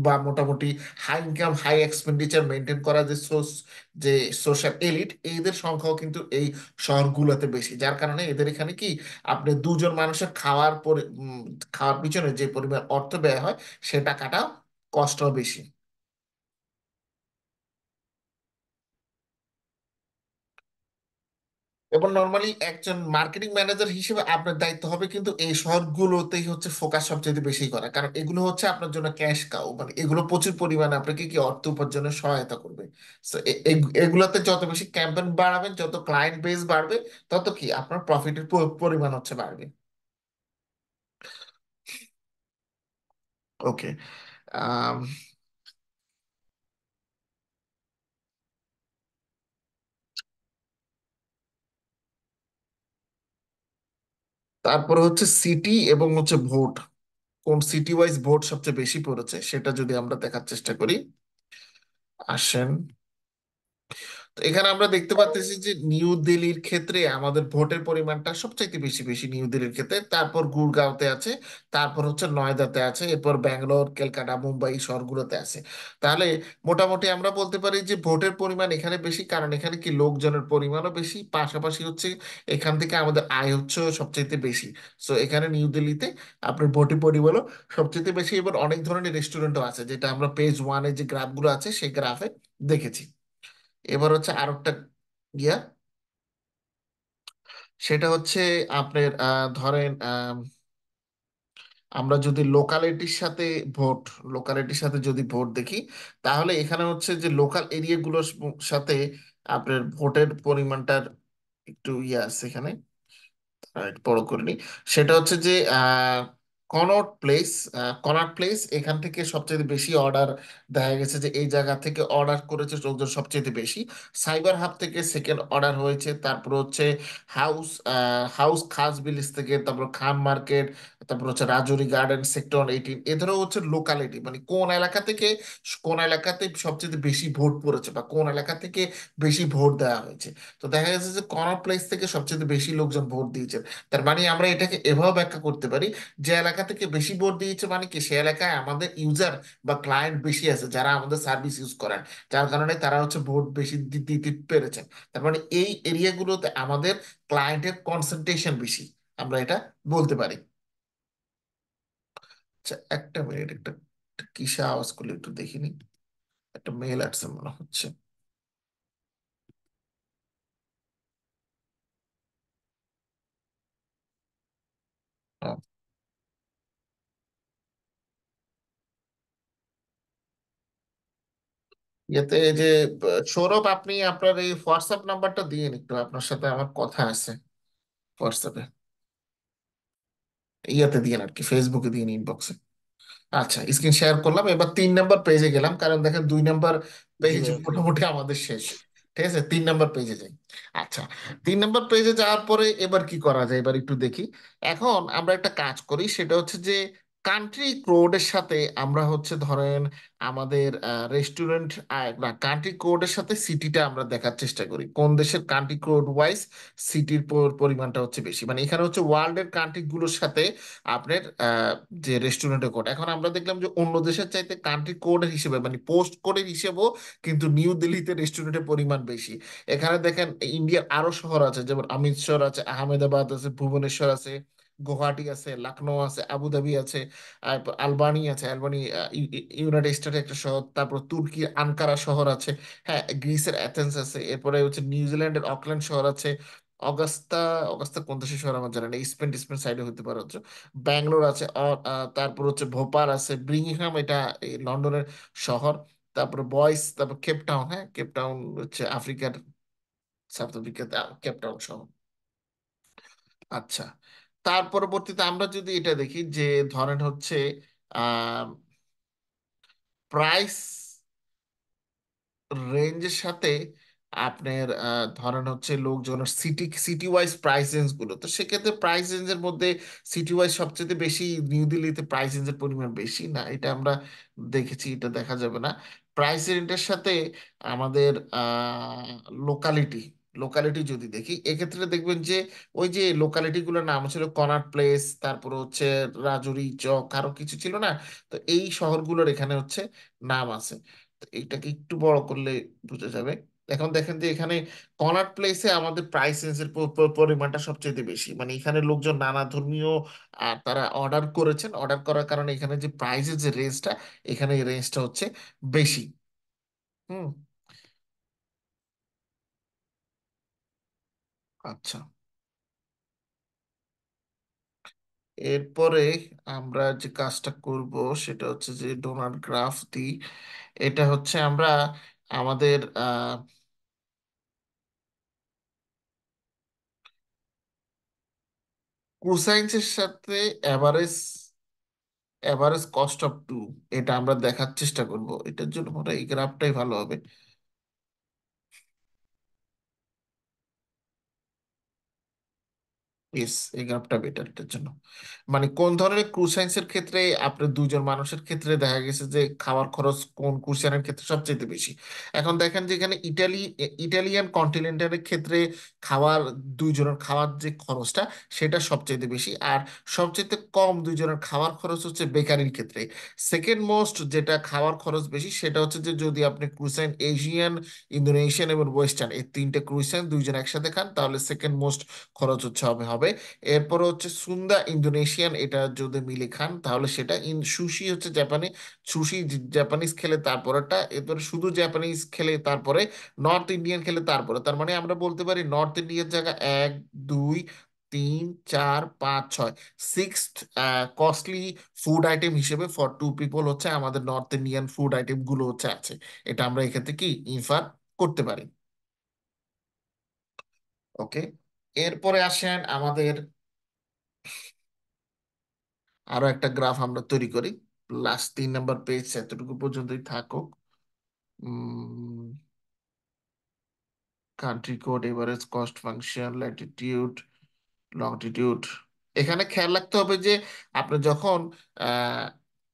Speaker 1: বা মোটামুটি high income high expenditure maintain করা যে সোশ্যাল এলিট, এদের সংখ্যাও কিন্তু এই শহরগুলোতে বেশি। যার কারণে এদের এখানে কি আপনি দুজন মানুষের খাওয়ার পিছনে যে পরিমাণ অর্থ ব্যয় হয় সে টাকাটা কষ্টও বেশি। এবং নর্মালি একজন মার্কেটিং ম্যানেজার হিসেবে আপনার দায়িত্ব হবে কিন্তু এই শহরগুলোতেই হচ্ছে ফোকাস সবচেয়ে বেশি করা, কারণ এগুলো হচ্ছে আপনার জন্য ক্যাশ কাউ, মানে এগুলো প্রচুর পরিমাণে আপনাকে কি অর্থ উপার্জনে সহায়তা করবে। So, এগুলাতে যত বেশি ক্যাম্পেইন বাড়াবেন, যত ক্লায়েন্ট বেস বাড়বে, তত কি আপনার প্রফিটের পরিমাণ হচ্ছে বাড়বে। ওকে, তারপর হচ্ছে সিটি এবং হচ্ছে ভোট, কোন সিটি ওয়াইজ ভোট সবচেয়ে বেশি পড়েছে সেটা যদি আমরা দেখার চেষ্টা করি। আসেন, তো এখানে আমরা দেখতে পাচ্ছি যে নিউ দিল্লির ক্ষেত্রে আমাদের ভোটের পরিমাণটা সবচাইতে বেশি বেশি নিউ দিল্লির ক্ষেত্রে, তারপর গুড়গাঁওতে আছে, তারপর হচ্ছে নয়দাতে আছে, এরপর ব্যাঙ্গালোর, কলকাতা, মুম্বাই শহরগুলোতে আছে। তাহলে মোটামুটি আমরা বলতে পারি যে ভোটের পরিমাণ এখানে বেশি, কারণ এখানে কি লোকজনের পরিমাণও বেশি, পাশাপাশি হচ্ছে এখান থেকে আমাদের আয় হচ্ছে সবচাইতে বেশি। সো এখানে নিউ দিল্লিতে আপনার ভোটের পরিমাণও সবচাইতে বেশি। এবার অনেক ধরনের রেস্টুরেন্টও আছে, যেটা আমরা পেজ 1-এ যে গ্রাফগুলো আছে সেই গ্রাফে দেখেছি। এবার হচ্ছে আরেকটা গিয়া, সেটা হচ্ছে আপনার ধরেন আমরা যদি লোকালিটির সাথে ভোট, লোকালিটির সাথে যদি ভোট দেখি, তাহলে এখানে হচ্ছে যে লোকাল এরিয়াগুলোর সাথে আপনার ভোটের পরিমাণটার একটু ইয়ে আছে এখানে, একটু বড় করে নিই। সেটা হচ্ছে যে কনট প্লেস, কনট প্লেস এখান থেকে সবচেয়ে বেশি অর্ডার দেখা গেছে যে এই জায়গা থেকে অর্ডার করেছে লোকজন সবচেয়ে বেশি। সাইবার হাব থেকে সেকেন্ড অর্ডার হয়েছে, তারপর হচ্ছে হাউস হাউস খাস বিলিজ থেকে, তারপর খান মার্কেট, তারপর হচ্ছে রাজৌরি গার্ডেন, সেক্টর 18। এ ধরো হচ্ছে লোকালিটি, মানে কোন এলাকা থেকে কোন এলাকাতে সবচেয়ে বেশি ভোট পড়েছে বা কোন এলাকা থেকে বেশি ভোট দেওয়া হয়েছে। তো দেখা গেছে যে কনট প্লেস থেকে সবচেয়ে বেশি লোকজন ভোট দিয়েছে। তার মানে আমরা এটাকে এভাবে ব্যাখ্যা করতে পারি, যে এলাকা থেকে বেশি ভোট দিয়েছে মানে কি সে এলাকায় আমাদের ইউজার বা ক্লায়েন্ট বেশি আছে যারা আমাদের সার্ভিস ইউজ করেন, যার কারণে তারা হচ্ছে ভোট বেশি দিতে পেরেছেন। তার মানে এই এরিয়াগুলোতে আমাদের ক্লায়েন্টের কনসেন্ট্রেশন বেশি, আমরা এটা বলতে পারি। আচ্ছা, একটা মিনিট, একটা একটা কিসে আওয়াজ করলে একটু দেখিনি, একটা মেল আসছে মনে হচ্ছে। আহ, ইয়েতে এই যে সৌরভ, আপনি আপনার এই হোয়াটসঅ্যাপ নাম্বারটা দিয়ে একটু, আপনার সাথে আমার কথা আছে হোয়াটসঅ্যাপে, ইয়াতে দিয়ে আর কি, ফেসবুকে দিয়ে ইনবক্সে। আচ্ছা, স্ক্রিন শেয়ার করলাম। এবার 3 নাম্বার পেজে গেলাম, কারণ দেখেন 2 নাম্বার
Speaker 2: জি
Speaker 1: পেজ
Speaker 2: ভাইয়া।
Speaker 1: মোটামুটি আমাদের শেষ। ঠিক আছে, 3 নাম্বার পেজে যাই। আচ্ছা, 3 নাম্বার পেজে যাওয়ার পরে এবার কি করা যায়, এবার একটু দেখি। এখন আমরা একটা কাজ করি, সেটা হচ্ছে যে কান্ট্রি কোডের সাথে আমরা হচ্ছে ধরেন আমাদের রেস্টুরেন্ট, না, কান্ট্রি কোডের সাথে সিটিটা আমরা দেখার চেষ্টা করি, কোন দেশের কান্ট্রি কোড ওয়াইজ সিটির পরিমাণটা হচ্ছে বেশি। মানে এখানে হচ্ছে ওয়ার্ল্ডের কান্ট্রি গুলোর সাথে আপনার যে রেস্টুরেন্টের কোড। এখন আমরা দেখলাম যে অন্য দেশের চাইতে কান্ট্রি কোডের হিসেবে মানে পোস্ট কোডের হিসেবেও কিন্তু নিউ দিল্লিতে রেস্টুরেন্টের পরিমাণ বেশি। এখানে দেখেন ইন্ডিয়ার আরো শহর আছে, যেমন অমৃতসর আছে, আহমেদাবাদ আছে, ভুবনেশ্বর আছে, গুয়াহাটি আছে, লখনৌ আছে, আবুধাবি আছে, আলবানি আছে, আলবানি ইউনাইটেড স্টেটের একটা শহর, তারপর তুর্কির আনকারা শহর আছে, হ্যাঁ, গ্রিসের অ্যাথেন্স আছে, এরপরে হচ্ছে নিউজিল্যান্ডের অকল্যান্ড শহর আছে, অগাস্তা, অগাস্তা কোন দেশের শহর আমার জানা নেই, স্পেন স্পেন সাইডে হতে পারে হচ্ছে, ব্যাঙ্গালোর আছে, তারপর হচ্ছে ভোপাল আছে, ব্রিংহাম, এটা এই লন্ডনের শহর, তারপর বয়েস, তারপর কেপটাউন, হ্যাঁ কেপটাউন হচ্ছে আফ্রিকার, সাউথ আফ্রিকাতে কেপটাউন শহর। আচ্ছা, তার পরবর্তীতে আমরা যদি এটা দেখি যে ধরেন হচ্ছে আহ প্রাইস রেঞ্জের সাথে আপনার ধরেন হচ্ছে লোকজনের city city wise price range গুলো, তো সেক্ষেত্রে প্রাইস রেঞ্জের মধ্যে সিটি ওয়াইজ সবচেয়ে বেশি নিউ দিল্লিতে প্রাইস রেঞ্জের পরিমাণ বেশি না, এটা আমরা দেখেছি, এটা দেখা যাবে না। প্রাইস রেঞ্জের সাথে আমাদের লোকালিটি, লোকালিটি যদি দেখি এক্ষেত্রে দেখবেন যে ওই যে লোকালিটি গুলোর নাম ছিল কনাট প্লেস, তারপর হচ্ছে রাজুরি চক, আরো কিছু ছিল না, তো এই শহরগুলোর এখানে হচ্ছে নাম আছে। তো এইটাকে একটু বড় করলে বোঝা যাবে। এখন দেখেন যে এখানে কনাট প্লেসে আমাদের প্রাইস রেঞ্জের পরিমাণটা সবচেয়ে বেশি, মানে এখানে লোকজন নানা ধর্মীয় তারা অর্ডার করেছেন, অর্ডার করার কারণে এখানে যে প্রাইসের যে রেঞ্জটা, এখানে এই রেঞ্জটা হচ্ছে বেশি। হুম। আচ্ছা, এরপরে আমরা যে কাজটা করব সেটা হচ্ছে যে ডোনার গ্রাফ দিই। এটা হচ্ছে আমরা আমাদের কোসাইন্সের সাথে average average cost of two, এটা আমরা দেখার চেষ্টা করব। এটার জন্য মনে হয় এই গ্রাফটাই ভালো হবে। ইয়েস, এই গ্রাফটা বেটার এটার জন্য। মানে কোন ধরনের ক্রুশাইন্সের ক্ষেত্রে আপনার দুইজন মানুষের ক্ষেত্রে দেখা গেছে যে খাওয়ার খরচ কোন ক্রুশাইনের ক্ষেত্রে সবচেয়ে বেশি। এখন দেখেন যে এখানে ইটালিয়ান কন্টিনেন্টালের ক্ষেত্রে খাওয়ার দুইজনের খাওয়ার যে খরচটা সেটা সবচেয়ে বেশি। আর সবচেয়ে কম দুইজনের খাওয়ার খরচ হচ্ছে বেকারির ক্ষেত্রে। সেকেন্ড মোস্ট যেটা খাওয়ার খরচ বেশি সেটা হচ্ছে যে যদি আপনি ক্রুশাইন এশিয়ান, ইন্দোনেশিয়ান এবং ওয়েস্টার্ন এই তিনটে ক্রুশাইন দুইজন একসাথে খান তাহলে সেকেন্ড মোস্ট খরচ হচ্ছে হবে। এরপরে হচ্ছে সুন্দা ইন্দোনেশিয়ান, এটা যদি মিলে খান তাহলে সেটা সুশি হচ্ছে জাপানি, সুশি জাপানিজ খেলে তারপরেটা, এরপরে শুধু জাপানিজ খেলে তারপরে, নর্থ ইন্ডিয়ান খেলে তারপরে। তার মানে আমরা বলতে পারি নর্থ ইন্ডিয়ান জায়গা 1 2 3 4 5 6, সিক্স কস্টলি ফুড আইটেম হিসেবে ফর টু পিপল হচ্ছে আমাদের নর্থ ইন্ডিয়ান ফুড আইটেম গুলো হচ্ছে আছে। এটা আমরা এক্ষেত্রে কি ইনফার করতে পারি। ওকে, এরপরে আসেন আমাদের আরো একটা গ্রাফ আমরা তৈরি করি। লাস্ট 3 নম্বর পেজ এতটুকু পর্যন্তই থাকুক। Country code, average cost function, latitude, longitude. এখানে খেয়াল রাখতে হবে যে আপনি যখন আহ,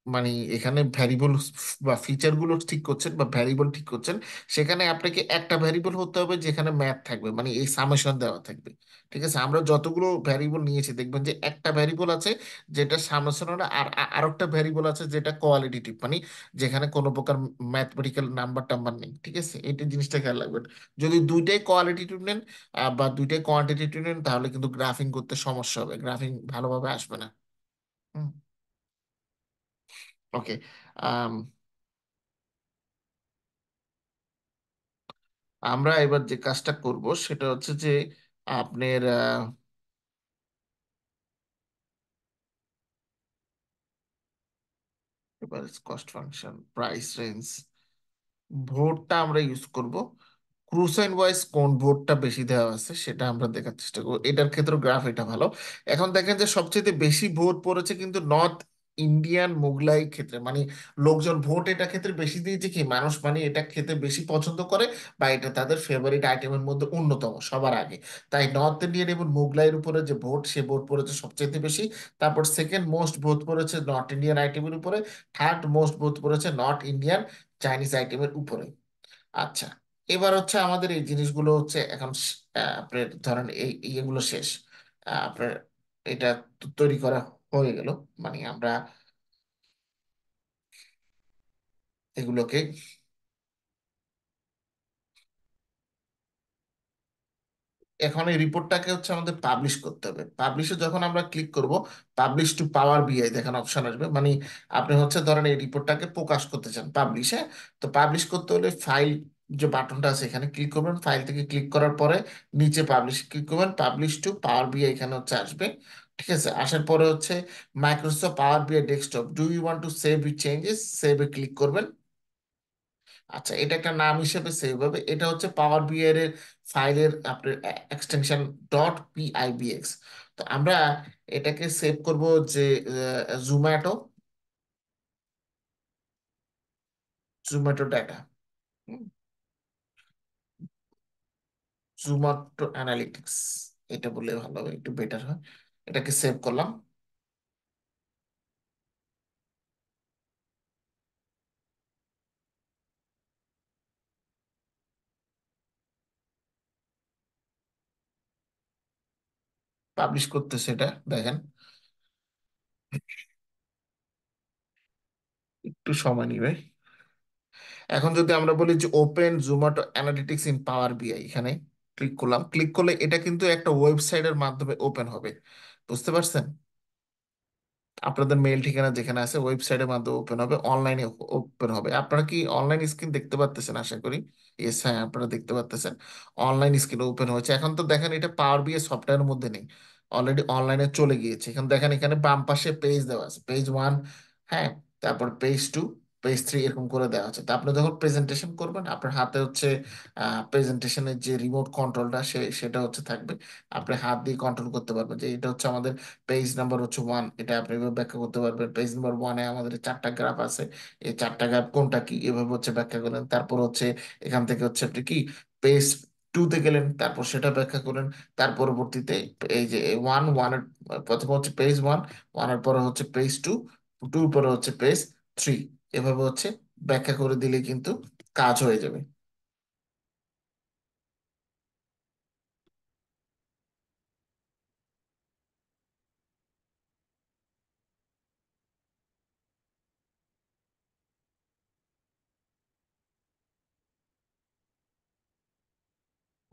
Speaker 1: মানে এখানে ভ্যারিয়েবল বা ফিচার গুলো ঠিক করছেন বা ভ্যারিয়েবল ঠিক করছেন, সেখানে আপনাকে একটা ভ্যারিয়েবল হতে হবে যেখানে ম্যাথ থাকবে, মানে এই সামেশন দেওয়া থাকবে। ঠিক আছে, আমরা যতগুলো ভ্যারিয়েবল নিয়েছি দেখবেন যে একটা ভ্যারিয়েবল আছে যেটা সামেশন, আর আরেকটা ভ্যারিয়েবল আছে যেটা কোয়ালিটেটিভ, মানে যেখানে কোনো প্রকার ম্যাথমেটিক্যাল নাম্বার টাম্বার নেই। ঠিক আছে, এইটা জিনিসটা খেয়াল রাখবেন। যদি দুইটাই কোয়ালিটেটিভ নেন বা দুইটাই কোয়ান্টিটেটিভ নেন তাহলে কিন্তু গ্রাফিং করতে সমস্যা হবে, গ্রাফিং ভালোভাবে আসবে না। হুম। ওকে, আমরা এবার যে কাজটা করব সেটা হচ্ছে যে আপনার এবার কস্ট ফাংশন, প্রাইস রেঞ্জ, ভোটটা আমরা ইউজ করব। ক্রুসেন্ট ওয়াইজ কোন ভোটটা বেশি দেওয়া আছে সেটা আমরা দেখার চেষ্টা করবো, এটার ক্ষেত্রে গ্রাফ এটা ভালো। এখন দেখেন যে সবচেয়ে বেশি ভোট পড়েছে কিন্তু নর্থ ইন্ডিয়ান মোগলাই ক্ষেত্রে, মানে লোকজন ভোট এটা ক্ষেত্রে বেশি দিয়েছে কি মানুষ মানে এটা খেতে বেশি পছন্দ করে বা এটা তাদের ফেভারিট আইটেমের মধ্যে অন্যতম সবার আগে। তাই নর্থ ইন্ডিয়ান এবং মোগলাইয়ের উপরে যে ভোট সে ভোট পড়েছে সবচেয়ে বেশি। তারপর সেকেন্ড মোস্ট ভোট পড়েছে নর্থ ইন্ডিয়ান আইটেমের উপরে। থার্ড মোস্ট ভোট পড়েছে নর্থ ইন্ডিয়ান চাইনিজ আইটেমের উপরে। আচ্ছা, এবার হচ্ছে আমাদের এই জিনিসগুলো হচ্ছে এখন আপনার ধরেন এই ইয়েগুলো শেষ। আপনার এটা তৈরি করা হয়ে গেল, মানে আমরা এগুলোকে এখন এই রিপোর্টটাকে হচ্ছে আমাদের পাবলিশ করতে হবে। পাবলিশে যখন আমরা ক্লিক করব, পাবলিশ টু পাওয়ার বিআই দেখেন অপশন আসবে, মানে আপনি হচ্ছে ধরেন এই রিপোর্টটাকে প্রকাশ করতে চান পাবলিশে। তো পাবলিশ করতে হলে ফাইল যে বাটনটা আছে এখানে ক্লিক করবেন, ফাইল থেকে ক্লিক করার পরে নিচে পাবলিশ ক্লিক করবেন, পাবলিশ টু পাওয়ার বিআই এখানে হচ্ছে আসবে। ঠিক আছে, আসার পরে হচ্ছে Microsoft power BI desktop, do you want to save it changes, সেভে ক্লিক করবেন। আচ্ছা, এটা একটা নাম হিসেবে সেভ হবে, এটা হচ্ছে পাওয়ার বিআই এর ফাইলের আপনার এক্সটেনশন .piibx। তো আমরা এটাকে সেভ করব যে Zomato, Zomato data, Zomato analytics, এটা বললে ভালো হবে, একটু বেটার হয়। এটাকে সেভ করলাম, পাবলিশ করতেছে এটা দেখেন, একটু সময় নিবে। এখন যদি আমরা বলি যে ওপেন জুমাটো অ্যানালিটিক্স ইন পাওয়ার বিআই, এখানে ক্লিক করলাম, ক্লিক করলে এটা কিন্তু একটা ওয়েবসাইটের মাধ্যমে ওপেন হবে। বুঝতে পারছেন? আপনাদের মেইল ঠিকানা যেখানে আছে ওয়েবসাইটের মাধ্যমে ওপেন হবে, অনলাইনে ওপেন হবে। আপনারা কি অনলাইন স্ক্রিন দেখতে পাচ্ছেন আশা করি? ইয়েস, হ্যাঁ আপনারা দেখতে পাচ্ছেন অনলাইন স্ক্রিন ওপেন হয়েছে। এখন তো দেখেন এটা পাওয়ার বিএ সফটওয়্যারের মধ্যে নেই, অলরেডি অনলাইনে চলে গিয়েছে। এখন দেখেন এখানে বাম পাশে পেজ দেওয়া আছে, পেজ 1, হ্যাঁ, তারপর পেজ 2, পেজ 3 এরকম করে দেওয়া আছে। তো আপনি যখন প্রেজেন্টেশন করবেন আপনার হাতে হচ্ছে প্রেজেন্টেশনের যে রিমোট কন্ট্রোলটা সেটা হচ্ছে থাকবে। আপনি হাত দিয়ে কন্ট্রোল করতে পারবেন যে এটা হচ্ছে আমাদের পেজ নাম্বার 1, এটা আপনি এভাবে ব্যাখ্যা করতে পারবেন। পেজ নাম্বার 1-এ আমাদের চারটা গ্রাফ আছে, এই চারটা গ্রাফ কোনটা কি এভাবে হচ্ছে ব্যাখ্যা করেন। তারপর হচ্ছে এখান থেকে হচ্ছে আপনি কি পেজ টুতে গেলেন, তারপর সেটা ব্যাখ্যা করলেন। তার পরবর্তীতে এই যে ওয়ানের প্রথমে হচ্ছে পেজ ওয়ান, ওয়ানের পরে হচ্ছে পেজ টু, টুর পরে হচ্ছে পেজ থ্রি, এভাবে হচ্ছে ব্যাখ্যা করে দিলে কিন্তু কাজ হয়ে যাবে।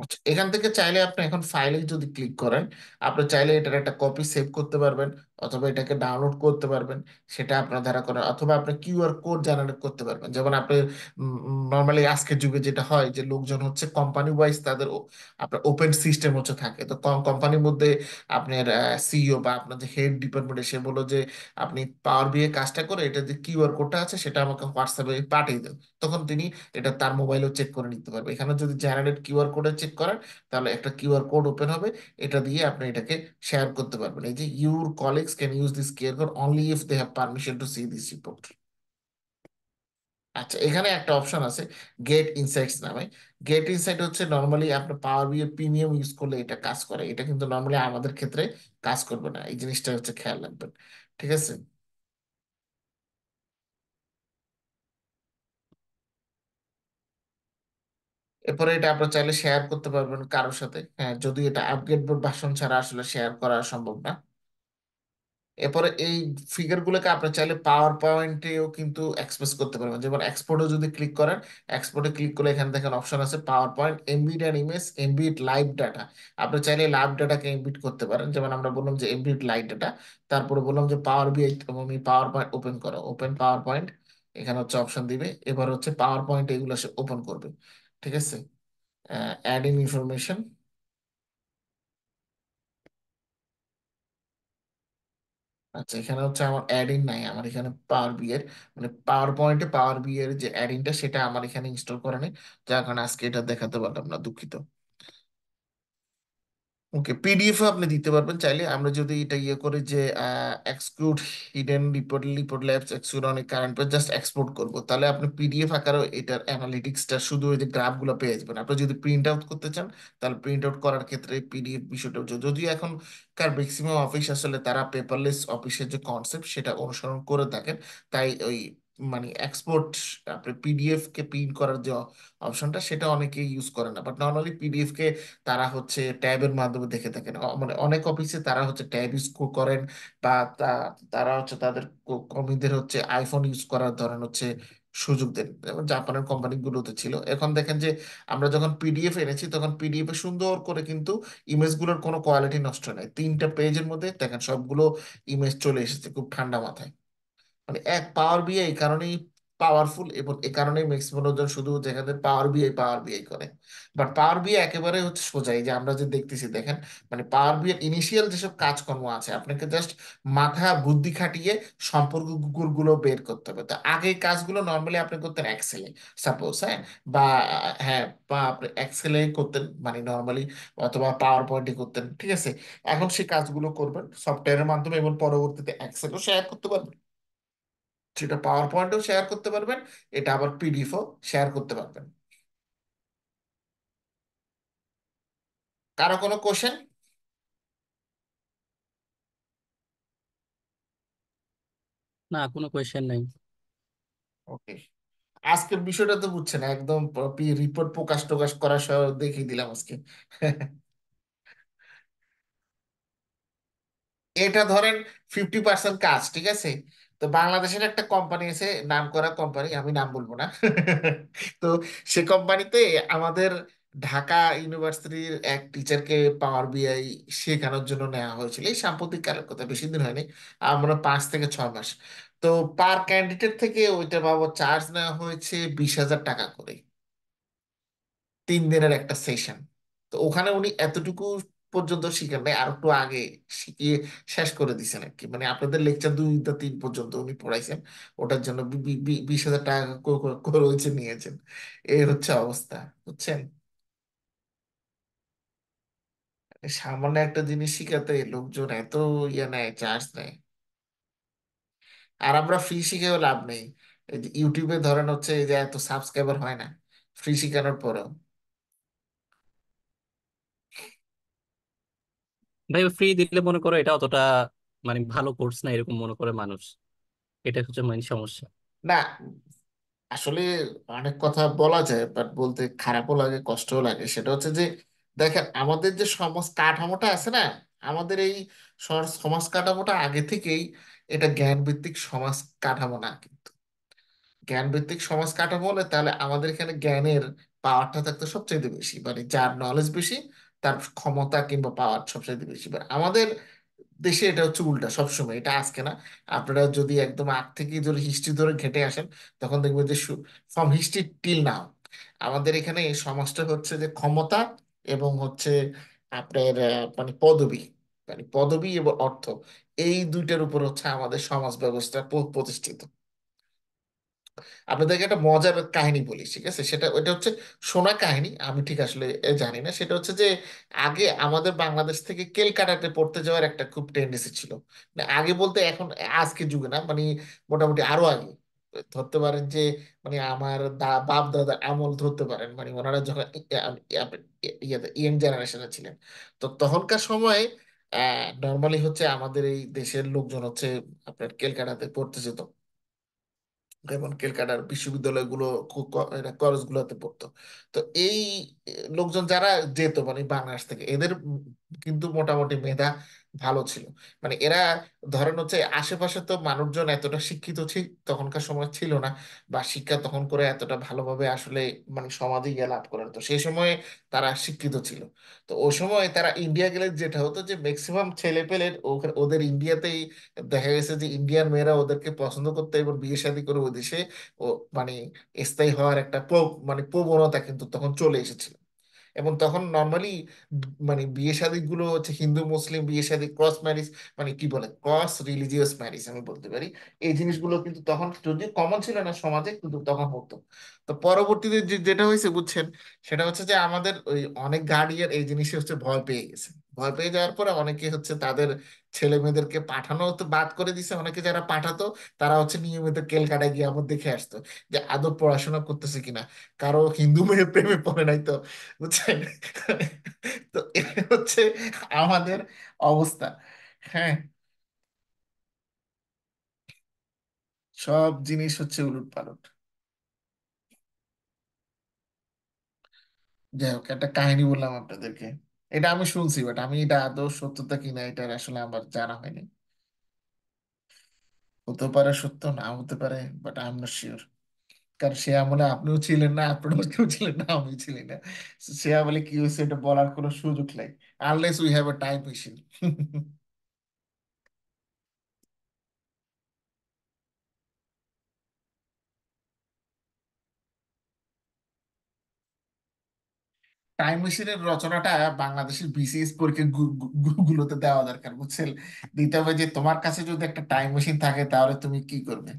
Speaker 1: আচ্ছা, এখান থেকে চাইলে আপনি এখন ফাইলে যদি ক্লিক করেন, আপনি চাইলে এটার একটা কপি সেভ করতে পারবেন, অথবা এটাকে ডাউনলোড করতে পারবেন, সেটা আপনার দ্বারা করেন, অথবা আপনি কিউআর কোড জেনারেট করতে পারবেন। যেমন আপনি নর্মালি আজকের যুগে যেটা হয় যে লোকজন হচ্ছে কোম্পানি ওয়াইজ তাদের আপনার ওপেন সিস্টেম হচ্ছে থাকে, তো কোম্পানির মধ্যে আপনার সিইও বা আপনার যে হেড ডিপার্টমেন্টে সে বললো যে আপনি পাওয়ার বিয়ে কাজটা করে এটা যে কিউআর কোডটা আছে সেটা আমাকে হোয়াটসঅ্যাপে পাঠিয়ে দেন, তখন তিনি এটা তার মোবাইলেও চেক করে নিতে পারবে। এখানে যদি জেনারেট কিউআর কোডে চেক করেন, তাহলে একটা কিউআর কোড ওপেন হবে, এটা দিয়ে আপনি এটাকে শেয়ার করতে পারবেন। এই যে your colleagues can use this QR code only if they have permission to see this report. আচ্ছা, এখানে একটা অপশন আছে গেট ইনসাইটস নামে। গেট ইনসাইট হচ্ছে নর্মালি আপনার পাওয়ার বিএ প্রিমিয়াম ইউজ করলে এটা কাজ করে, এটা কিন্তু নর্মালি আমাদের ক্ষেত্রে কাজ করবে না, এই জিনিসটা হচ্ছে খেয়াল রাখবেন। ঠিক আছে। এরপরে এটা আপনার চাইলে শেয়ার করতে পারবেন কারোর সাথে, হ্যাঁ, যদি এটা আপগ্রেড ভার্সন ছাড়া আসলে শেয়ার করা সম্ভব না। এরপরে এই ফিগার গুলোকে আপনি চাইলে পাওয়ার পয়েন্টেও কিন্তু এক্সপ্রেস করতে পারবেন। যেমন এক্সপোর্টে যদি ক্লিক করেন, এক্সপোর্টে ক্লিক করলে এখানে দেখেন অপশন আছে power point embed and image, embed live data. আপনি চাইলে লাইভ ডাটাকে এমবিড করতে পারেন, যেমন আমরা বললাম যে এমবিড লাইভ ডাটা। তারপরে বললাম যে পাওয়ার বিআই তুমি পাওয়ার পয়েন্ট ওপেন করো, ওপেন পাওয়ার পয়েন্ট, এখানে হচ্ছে অপশন দিবে, এবার হচ্ছে পাওয়ার পয়েন্ট এগুলো সে ওপেন করবে। ঠিক আছে। Add in information. আচ্ছা, এখানে হচ্ছে আমার অ্যাড ইন নাই, আমার এখানে পাওয়ার বি এর মানে পাওয়ার পয়েন্টে পাওয়ার বি এর যে অ্যাড ইনটা সেটা আমার এখানে ইনস্টল করা নেই, যার কারণে আজকে এটা দেখাতে পারলাম না, দুঃখিত। ওকে, পিডিএফ আপনি দিতে পারবেন চাইলে। আমরা যদি এটা ইয়ে করি যে exclude hidden report, report labs exclude অনেক কারেন্ট পেজ জাস্ট এক্সপোর্ট করবো, তাহলে আপনি পিডিএফ আকারে এটার অ্যানালিটিক্সটা শুধু ওই যে গ্রাফগুলো পেয়ে যাবেন। আপনি যদি প্রিন্ট আউট করতে চান, তাহলে প্রিন্ট আউট করার ক্ষেত্রে পিডিএফ বিষয়টা যদিও এখনকার ম্যাক্সিমাম অফিস আসলে তারা পেপারলেস অফিসের যে কনসেপ্ট সেটা অনুসরণ করে থাকেন, তাই ওই মানে এক্সপোর্ট আপনি পিডিএফ কে প্রিন্ট করার যে অপশনটা সেটা অনেকেই ইউজ করে না, বাট নর্মালি পিডিএফ কে তারা হচ্ছে ট্যাবের মাধ্যমে দেখে থাকেন। মানে অনেক অফিসে তারা হচ্ছে ট্যাব ইউজ করেন, বা তারা হচ্ছে তাদের কর্মীদের হচ্ছে আইফোন ইউজ করার ধরেন হচ্ছে সুযোগ দেন, যেমন জাপানের কোম্পানিগুলোতে ছিল। এখন দেখেন যে আমরা যখন পিডিএফ এনেছি তখন পিডিএফ এ সুন্দর করে কিন্তু ইমেজগুলোর কোনো কোয়ালিটি নষ্ট নেই, 3টা পেজের মধ্যে দেখেন সবগুলো ইমেজ চলে এসেছে খুব ঠান্ডা মাথায়। মানে এক পাওয়ার বিআই এই কারণেই পাওয়ারফুল, এবং এ কারণেই ম্যাক্সিমাম লোকজন শুধু যেখানে পাওয়ার বিআই করে। বাট পাওয়ার বিআই একেবারে হচ্ছে সোজা, এই যে আমরা যে দেখতেছি দেখেন, মানে পাওয়ার বিআই ইনিশিয়াল যেসব কাজকর্ম আছে আপনাকে জাস্ট মাথা বুদ্ধি খাটিয়ে সম্পর্ক গুলো বের করতে হবে। তো আগে এই কাজগুলো নর্মালি আপনি করতেন এক্সেলে, সাপোজ, হ্যাঁ, বা হ্যাঁ, বা আপনি এক্সেলে করতেন মানে নর্মালি, অথবা পাওয়ার পয়েন্টে করতেন। ঠিক আছে, এখন সেই কাজগুলো করবেন সফটওয়্যারের মাধ্যমে, এবং পরবর্তীতে এক্সেলও শেয়ার করতে পারবেন, সেটা পাওয়ার পয়েন্টও শেয়ার করতে পারবেন, এটা আবার পিডিএফও শেয়ার করতে পারবেন। কারো কোনো কোশ্চেন?
Speaker 2: না, কোনো কোয়েশ্চেন নাই।
Speaker 1: ওকে, আজকের বিষয়টা তো বুঝছেন একদম, রিপোর্ট প্রকাশ টোকাশ করা সহ দেখিয়ে দিলাম আজকে। এটা ধরেন 50% কাজ, ঠিক আছে। তো বাংলাদেশের একটা কোম্পানি আছে, নাম করা কোম্পানি, আমি নাম বলবো না। তো সে কোম্পানিতে আমাদের ঢাকা ইউনিভার্সিটির এক টিচারকে পাওয়ার বিআই শেখানোর জন্য নেওয়া হয়েছিল, এই সাম্প্রতিক কালের কথা, বেশি দিন হয়নি, আমরা 5 থেকে 6 মাস। তো পার ক্যান্ডিডেট থেকে ওইটা বাবদ চার্জ নেওয়া হয়েছে 20,000 টাকা করে, 3 দিনের একটা সেশন। তো ওখানে উনি এতটুকু পর্যন্ত শিখেন নাই, আর একটু আগে শিখিয়ে শেষ করে দিছেন আর কি, মানে আপনাদের লেকচার 2 থেকে 3 পর্যন্ত উনি পড়াইছেন, ওটার জন্য 20,000 টাকা করে হচ্ছে নিয়েছেন। এই হচ্ছে অবস্থা, বুঝছেন। সামান্য একটা জিনিস শিখাতে লোকজন এত ইয়ে নেয়, চার্জ নেয়। আর আমরা ফ্রি শিখেও লাভ নেই, এই যে ইউটিউবে ধরেন হচ্ছে এই যে এত সাবস্ক্রাইবার হয় না ফ্রি শিখানোর পরেও।
Speaker 2: ভাই ফ্রি দিলে মনে করো এটা অতটা মানে ভালো কোর্স না এরকম মনে করে মানুষ, এটা হচ্ছে মেইন সমস্যা।
Speaker 1: না, আসলে অনেক কথা বলা যায়, বাট বলতে খারাপও লাগে কষ্টও লাগে। সেটা হচ্ছে যে দেখেন আমাদের যে সমাজ কাঠামোটা আছে না, আমাদের এই সমাজ কাঠামোটা আগে থেকেই এটা জ্ঞান ভিত্তিক সমাজ কাঠামো না। জ্ঞান ভিত্তিক সমাজ কাঠামো হলে তাহলে আমাদের এখানে জ্ঞানের পাওয়ারটা থাকতো সবচেয়ে বেশি, মানে যার নলেজ বেশি তার ক্ষমতা কিংবা পাওয়ার সবচেয়ে বেশি। But আমাদের দেশে এটা হচ্ছে উল্টা সবসময়, এটা আজকে না। আপনারা যদি একদম আগ থেকে যদি হিস্ট্রি ধরে ঘেটে আসেন, তখন দেখবেন যে ফ্রম হিস্ট্রি টিল নাও আমাদের এখানে এই সমাজটা হচ্ছে যে ক্ষমতা এবং হচ্ছে আপনার মানে পদবি, মানে পদবি এবং অর্থ, এই দুইটার উপর হচ্ছে আমাদের সমাজ ব্যবস্থা প্রতিষ্ঠিত। আপনাদেরকে একটা মজার কাহিনী বলি, ঠিক আছে? সেটা ওইটা হচ্ছে শোনা কাহিনী, আমি ঠিক আসলে জানি না। সেটা হচ্ছে যে আগে আমাদের বাংলাদেশ থেকে কেলকাটাতে পড়তে যাওয়ার একটা খুব টেন্ডেন্সি ছিল। মানে আগে বলতে এখন আজকে যুগে না, মানে মোটামুটি আরো আগে ধরতে পারেন যে মানে আমার বাপ দাদা আমল ধরতে পারেন, মানে ওনারা যখন ইয়াং জেনারেশনে ছিলেন। তো তখনকার সময়ে নর্মালি হচ্ছে আমাদের এই দেশের লোকজন হচ্ছে আপনার কেলকাটাতে পড়তে যেত, যেমন ক্যালকাটার বিশ্ববিদ্যালয়গুলো কলেজগুলোতে পড়তো। তো এই লোকজন যারা যেত মানে বাংলাদেশ থেকে, এদের কিন্তু মোটামুটি মেধা ভালো ছিল। মানে এরা ধরেন হচ্ছে আশেপাশে তো মানুষজন এতটা শিক্ষিত তখনকার সময় ছিল না, বা শিক্ষা তখন করে এতটা ভালোভাবে আসলে মানে সমাজে গিয়ে লাভ করেন। তো সেই সময়ে তারা শিক্ষিত ছিল। তো ওই সময় তারা ইন্ডিয়া গেলে যেটা হতো যে ম্যাক্সিমাম ছেলে পেলে ওদের ইন্ডিয়াতেই দেখা গেছে যে ইন্ডিয়ান মেয়েরা ওদেরকে পছন্দ করতে এবং বিয়ে শাদী করে ওই দেশে ও মানে স্থায়ী হওয়ার একটা মানে প্রবণতা কিন্তু তখন চলে এসেছিল। এবং তখন নর্মালি মানে বিয়ে শাদী গুলো হচ্ছে হিন্দু মুসলিম বিয়ে শাদী, ক্রস ম্যারেজ, মানে কি বলে ক্রস রিলিজিয়াস ম্যারেজ আমি বলতে পারি। এই জিনিসগুলো কিন্তু তখন যদিও কমন ছিল না সমাজে, কিন্তু তখন হতো। তো পরবর্তীতে যেটা হয়েছে বুঝছেন, সেটা হচ্ছে যে আমাদের ওই অনেক গার্ডিয়ান এই জিনিসে হচ্ছে ভয় পেয়ে গেছে। ভয় পেয়ে যাওয়ার পরে অনেকে হচ্ছে তাদের ছেলে মেয়েদেরকে পাঠানো তো বাদ করে দিছে। অনেকে যারা পাঠাতো তারা হচ্ছে নিয়মিত কেলকাটায় গিয়ে আমার দেখে আসতো যে আদৌ পড়াশোনা করতেছে কিনা। কারো হিন্দু মেয়ের প্রেমে পড়ে নাই তো, বুঝছেন? তো এটা হচ্ছে আমাদের অবস্থা। হ্যাঁ, সব জিনিস হচ্ছে উলট পালট। যাই হোক, একটা কাহিনী বললাম আপনাদেরকে, এটা আমি শুনছি, বাট আমি এটা আদৌ সত্যতা কিনা এটা আসলে আমার জানা হয়নি। হতে পারে সত্য, না হতে পারে, but I am not sure. কারণ সে আমলে আপনিও ছিলেন না, আপনারও কেউ ছিলেন না, আমিও ছিলেন না। সে আমলে কি হয়েছে এটা বলার কোনো সুযোগ নাই, unless we have a time machine. Time মেশিনের রচনাটা বাংলাদেশের বিসিএস পরীক্ষা গুলোতে দেওয়া দরকার, বুঝছেন? দিতে হবে যে তোমার কাছে যদি একটা টাইম মেশিন থাকে তাহলে তুমি কি করবে।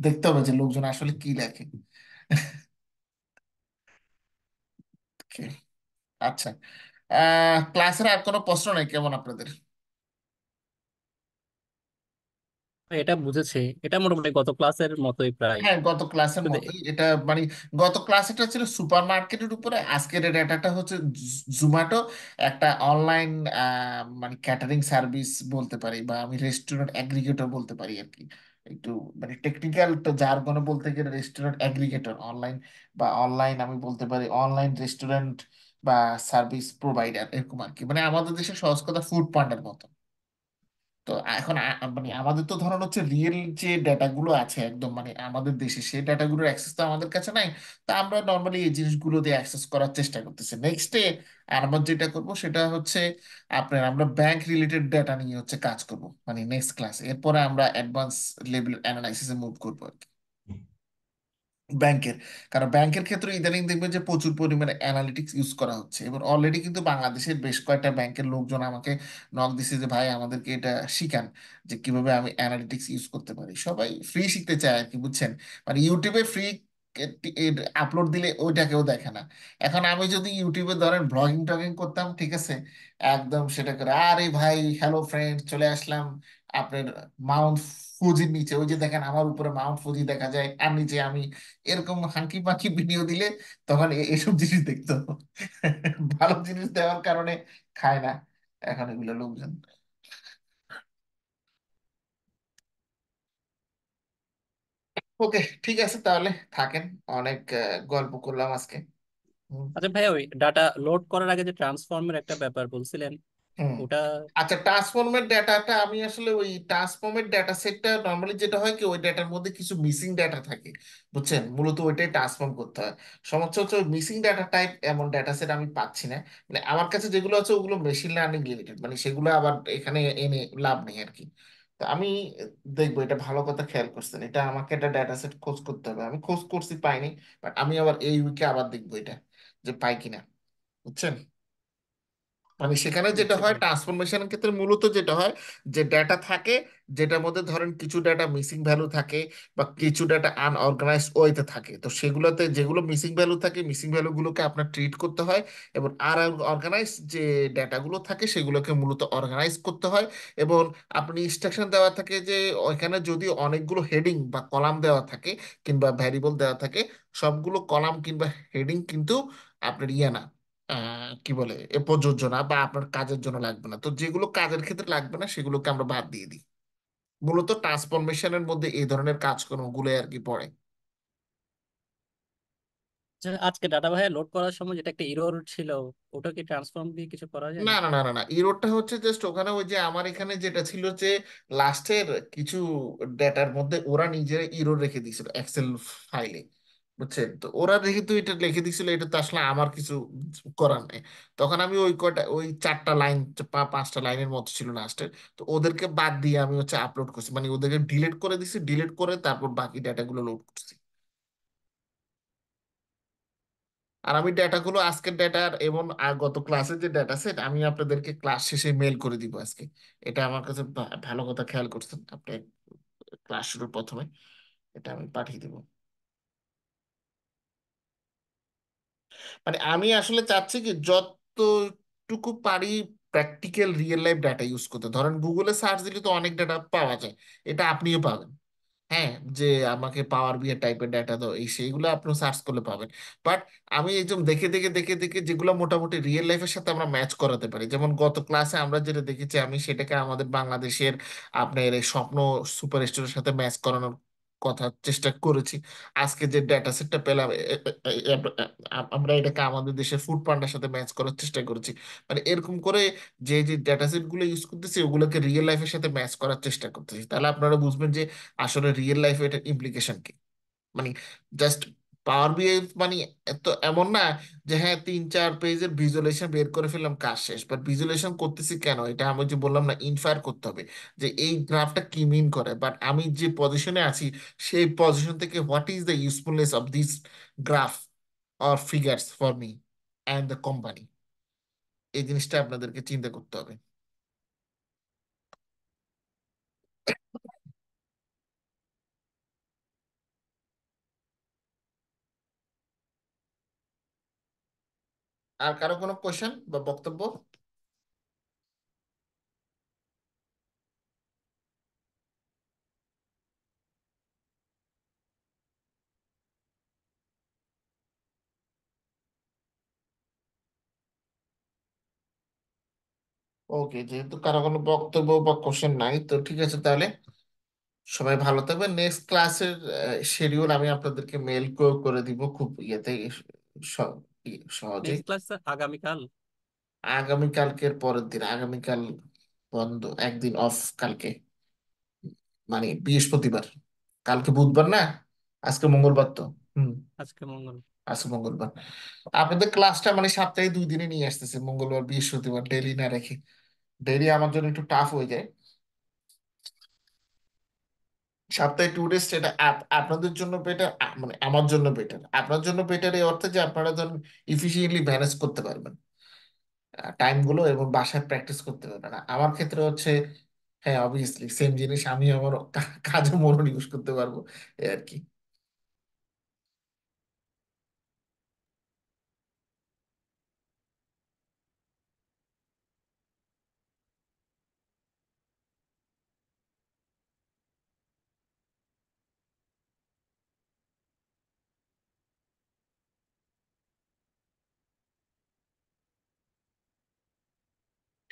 Speaker 1: দেখতে হবে যে লোকজন আসলে কি লেখে। Okay, আচ্ছা, ক্লাসের আর কোনো প্রশ্ন নেই কেমন আপনাদের?
Speaker 2: এটা বুঝেছি, এটা মোটামুটি গত ক্লাসের মতোই প্রায়।
Speaker 1: হ্যাঁ, গত ক্লাসের
Speaker 2: শুধু
Speaker 1: মতোই এটা, মানে গত ক্লাসটা ছিল সুপার মার্কেটের উপরে, আজকের ডেটাটা হচ্ছে জুমাটো, একটা অনলাইন মানে ক্যাটারিং সার্ভিস বলতে পারি, বা আমি রেস্টুরেন্ট অ্যাগ্রিগেটর বলতে পারি আর কি। একটু মানে টেকনিক্যাল তো জার্গনে বলতে গেলে রেস্টুরেন্ট অ্যাগ্রিগেটর অনলাইন, বা অনলাইন আমি বলতে পারি অনলাইন রেস্টুরেন্ট বা সার্ভিস প্রোভাইডার, এরকম আর কি। মানে আমাদের দেশে সহজ কথা ফুড পান্ডার মতো। তো এখন মানে আমাদের তো ধরুন হচ্ছে রিয়েল যে ডেটাগুলো আছে একদম মানে আমাদের দেশে, সেই ডেটাগুলোর অ্যাক্সেস তো আমাদের কাছে নাই। তা আমরা নর্মালি এই জিনিসগুলো দিয়ে অ্যাক্সেস করার চেষ্টা করতেছি। নেক্সট ডে আমরা যেটা করব সেটা হচ্ছে আপনার আমরা ব্যাংক রিলেটেড ডেটা নিয়ে হচ্ছে কাজ করব, মানে নেক্সট ক্লাসে। এরপরে আমরা অ্যাডভান্স লেভেল অ্যানালাইসিসে মুভ করবো আর কি, ব্যাংকের। কারণ ব্যাংকের ক্ষেত্রে ইদানিং দেখবেন যে প্রচুর পরিমাণে অ্যানালিটিক্স ইউজ করা হচ্ছে, এবং অলরেডি কিন্তু বাংলাদেশের বেশ কয়েকটা ব্যাংকের লোকজন আমাকে নক দিছে যে ভাই আমাদেরকে এটা শিখান, যে কিভাবে আমি অ্যানালিটিক্স ইউজ করতে পারি। সবাই ফ্রি শিখতে চায় আর কি, বুঝছেন? মানে ইউটিউবে ফ্রি আপলোড দিলে ওইটা কেউ দেখে না। এখন আমি যদি ইউটিউবে ধরেন ব্লগিং টগিং করতাম, ঠিক আছে, একদম সেটা করে আরে ভাই হ্যালো ফ্রেন্ড চলে আসলাম আপনার মাউন্ট ফুজির নিচে, ওই যে দেখেন আমার উপরে মাউন্ট ফুজি দেখা যায় আর নিচে আমি, এরকম হাঁকি পাখি ভিডিও দিলে তখন এসব জিনিস দেখতো। ভালো জিনিস দেওয়ার কারণে খায় না। এখন এগুলো লোকজন। ওকে, ঠিক আছে তাহলে, থাকেন। অনেক গল্প করলাম আজকে। হুম।
Speaker 2: আচ্ছা ভাই, ওই ডাটা লোড করার আগে যে ট্রান্সফর্মের একটা ব্যাপার বলছিলেন,
Speaker 1: হুম।
Speaker 2: ওটা?
Speaker 1: আচ্ছা, ট্রান্সফর্মের ডাটাটা আমি আসলে ওই ট্রান্সফর্মের ডাটা সেটটা নর্মালি যেটা হয় কি, ওই ডাটার মধ্যে কিছু মিসিং ডাটা থাকে, বুঝছেন, মূলত ওইটাই ট্রান্সফর্ম করতে হয়। সমস্যা হচ্ছে ওই মিসিং ডাটা টাইপ এমন ডাটা সেট আমি পাচ্ছি না। মানে আমার কাছে যেগুলো আছে ওগুলো মেশিন লার্নিং রিলেটেড, মানে সেগুলো আবার এখানে এনে লাভ নেই আর কি। তো আমি দেখবো, এটা ভালো কথা খেয়াল করছেন, এটা আমাকে একটা ডাটা সেট খোঁজ করতে হবে। আমি খোঁজ করছি, পাইনি। বাট আমি আবার এই উইকে আবার দেখবো এটা, যে পাই কিনা, বুঝছেন। মানে সেখানে যেটা
Speaker 2: বুঝছি
Speaker 1: হয়
Speaker 2: ভাই।
Speaker 1: ট্রান্সফরমেশনের ক্ষেত্রে মূলত যেটা হয়, যে ডেটা থাকে, যেটার মধ্যে ধরেন কিছু ডেটা মিসিং ভ্যালু থাকে, বা কিছু ডেটা আনঅর্গানাইজড ওয়েতে থাকে, তো সেগুলোতে যেগুলো মিসিং ভ্যালু থাকে, মিসিং ভ্যালুগুলোকে আপনার ট্রিট করতে হয়। এবং আর অর্গানাইজ যে ডেটাগুলো থাকে সেগুলোকে মূলত অর্গানাইজ করতে হয়। এবং আপনি ইনস্ট্রাকশন দেওয়া থাকে যে ওইখানে যদি অনেকগুলো হেডিং বা কলাম দেওয়া থাকে, কিংবা ভ্যারিয়েবল দেওয়া থাকে, সবগুলো কলাম কিংবা হেডিং কিন্তু আপনার ইয়ে না, কি বলে, এ প্রযোজ্য না, বা আপনার কাজের জন্য লাগবে না। তো যেগুলো কাজের ক্ষেত্রে লাগবে না সেগুলোকে আমরা বাদ দিয়ে দিই। মূলত ট্রান্সফরমেশনের মধ্যে এই ধরনের কাজকর্মগুলো আর কি পড়ে।
Speaker 2: আচ্ছা, আজকে ডাটা ভাই লোড করার সময় যেটা একটা ইরর ছিল, ওটা কি ট্রান্সফর্ম দিয়ে কিছু করা যায়
Speaker 1: না না
Speaker 2: নাকি?
Speaker 1: না না না, ইরোরটা হচ্ছে জাস্ট ওখানে ওই যে আমার এখানে যেটা ছিল যে লাস্টের কিছু ডেটার মধ্যে ওরা নিজেরা ইরোর রেখে দিয়েছিল এক্সেল ফাইলে, বুঝছেন। তো ওরা যেহেতু এটা লিখে দিয়েছিল, এটা তো আসলে আমার কিছু করার নেই। তখন আমি ওই কয়টা, ওই 4টা লাইন, 5টা লাইনের মতো ছিল লাস্টের। তো ওদেরকে বাদ দিয়ে আমি হচ্ছে আপলোড করছি, মানে ওদেরকে ডিলিট করে দিছি, ডিলিট করে তারপর বাকি ডেটাগুলো লোড করছি। আর আমি ডেটাগুলো, আজকের ডেটার এবং গত ক্লাসের যে ডেটা সেট, আমি আপনাদেরকে ক্লাস শেষে মেল করে দিব আজকে। এটা আমার কাছে ভালো কথা খেয়াল করছেন আপনি, ক্লাস শুরুর প্রথমে এটা আমি পাঠিয়ে দিব। মানে আমি আসলে চাচ্ছি কি, যতটুকু পারি practical real life data use করতে। ধরেন গুগলে সার্চ দিলে তো অনেক ডাটা পাওয়া যায়, এটা আপনিও পাবেন। হ্যাঁ, যে আমাকে পাওয়ার বিআই টাইপের ডাটা দাও, এই সেইগুলো আপনি সার্চ করলে পাবেন। বাট আমি এই যে দেখে দেখে দেখে দেখে যেগুলো মোটামুটি রিয়েল লাইফের সাথে আমরা ম্যাচ করাতে পারি, যেমন গত ক্লাসে আমরা যেটা দেখেছি, আমি সেটাকে আমাদের বাংলাদেশের আপনার এই স্বপ্ন সুপার স্টোরের সাথে ম্যাচ করানোর কথা চেষ্টা করেছি। আজকে যে ডেটা সেটটা পেলাম, আমরা এটাকে আমাদের দেশের ফুড পান্ডার সাথে ম্যাচ করার চেষ্টা করেছি। মানে এরকম করে যে যে ডেটা সেট গুলো ইউজ করতেছি, ওগুলোকে রিয়েল লাইফের সাথে ম্যাচ করার চেষ্টা করতেছি, তাহলে আপনারা বুঝবেন যে আসলে রিয়েল লাইফে এটার ইমপ্লিকেশন কি। মানে জাস্ট পাওয়ার বিআই মানে এত এমন না যে হ্যাঁ 3-4 পেজের ভিজুয়ালাইজেশন বের করে ফেললাম, কাজ শেষ। বাট ভিজুয়ালাইজেশন করতেছি কেন, এটা আমি যে বললাম না, ইনফায়ার করতে হবে যে এই গ্রাফটা কি মিন করে। বাট আমি যে পজিশনে আছি, সেই পজিশন থেকে what is the usefulness of this graph or figures for me and the company. এই জিনিসটা আপনাদেরকে চিন্তা করতে হবে। আর কারো কোনো কোয়েশ্চেন বা বক্তব্য? ওকে, যেহেতু কারো কোনো বক্তব্য বা কোশ্চেন নাই, তো ঠিক আছে তাহলে, সবাই ভালো থাকবেন। নেক্সট ক্লাসের শিডিউল আমি আপনাদেরকে মেল করে দিব খুব ইয়েতে, স- সহজেই।
Speaker 2: নেক্সট ক্লাস আগামীকাল?
Speaker 1: আগামীকালকের পরের দিন, আগামীকাল বন্ধ, একদিন অফ কালকে, মানে বৃহস্পতিবার। কালকে বুধবার না, আজকে মঙ্গলবার তো। হুম।
Speaker 2: আজকে মঙ্গল।
Speaker 1: আজকে মঙ্গলবার। আপনাদের ক্লাসটা মানে সপ্তাহে 2 দিনে নিয়ে আসতেছে, মঙ্গলবার বৃহস্পতিবার, ডেইলি না রেখে। ডেইলি আমার জন্য একটু টাফ হয়ে যায়। সপ্তাহে 2 ডেজ, সেটা আপনাদের জন্য বেটার, মানে আমার জন্য বেটার। আপনার জন্য বেটার এই অর্থে যে আপনারা ধরুন ইফিসিয়েন্টলি ম্যানেজ করতে পারবেন টাইমগুলো, এবং বাসায় প্র্যাকটিস করতে পারবেন। আমার ক্ষেত্রে হচ্ছে, হ্যাঁ অবভিয়াসলি সেম জিনিস, আমি আমার কাজে মনোনিবেশ করতে পারবো, এই আর কি।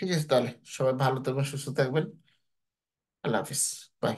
Speaker 1: ঠিক আছে তাহলে, সবাই ভালো থাকবেন, সুস্থ থাকবেন। আল্লাহ হাফিজ। বাই।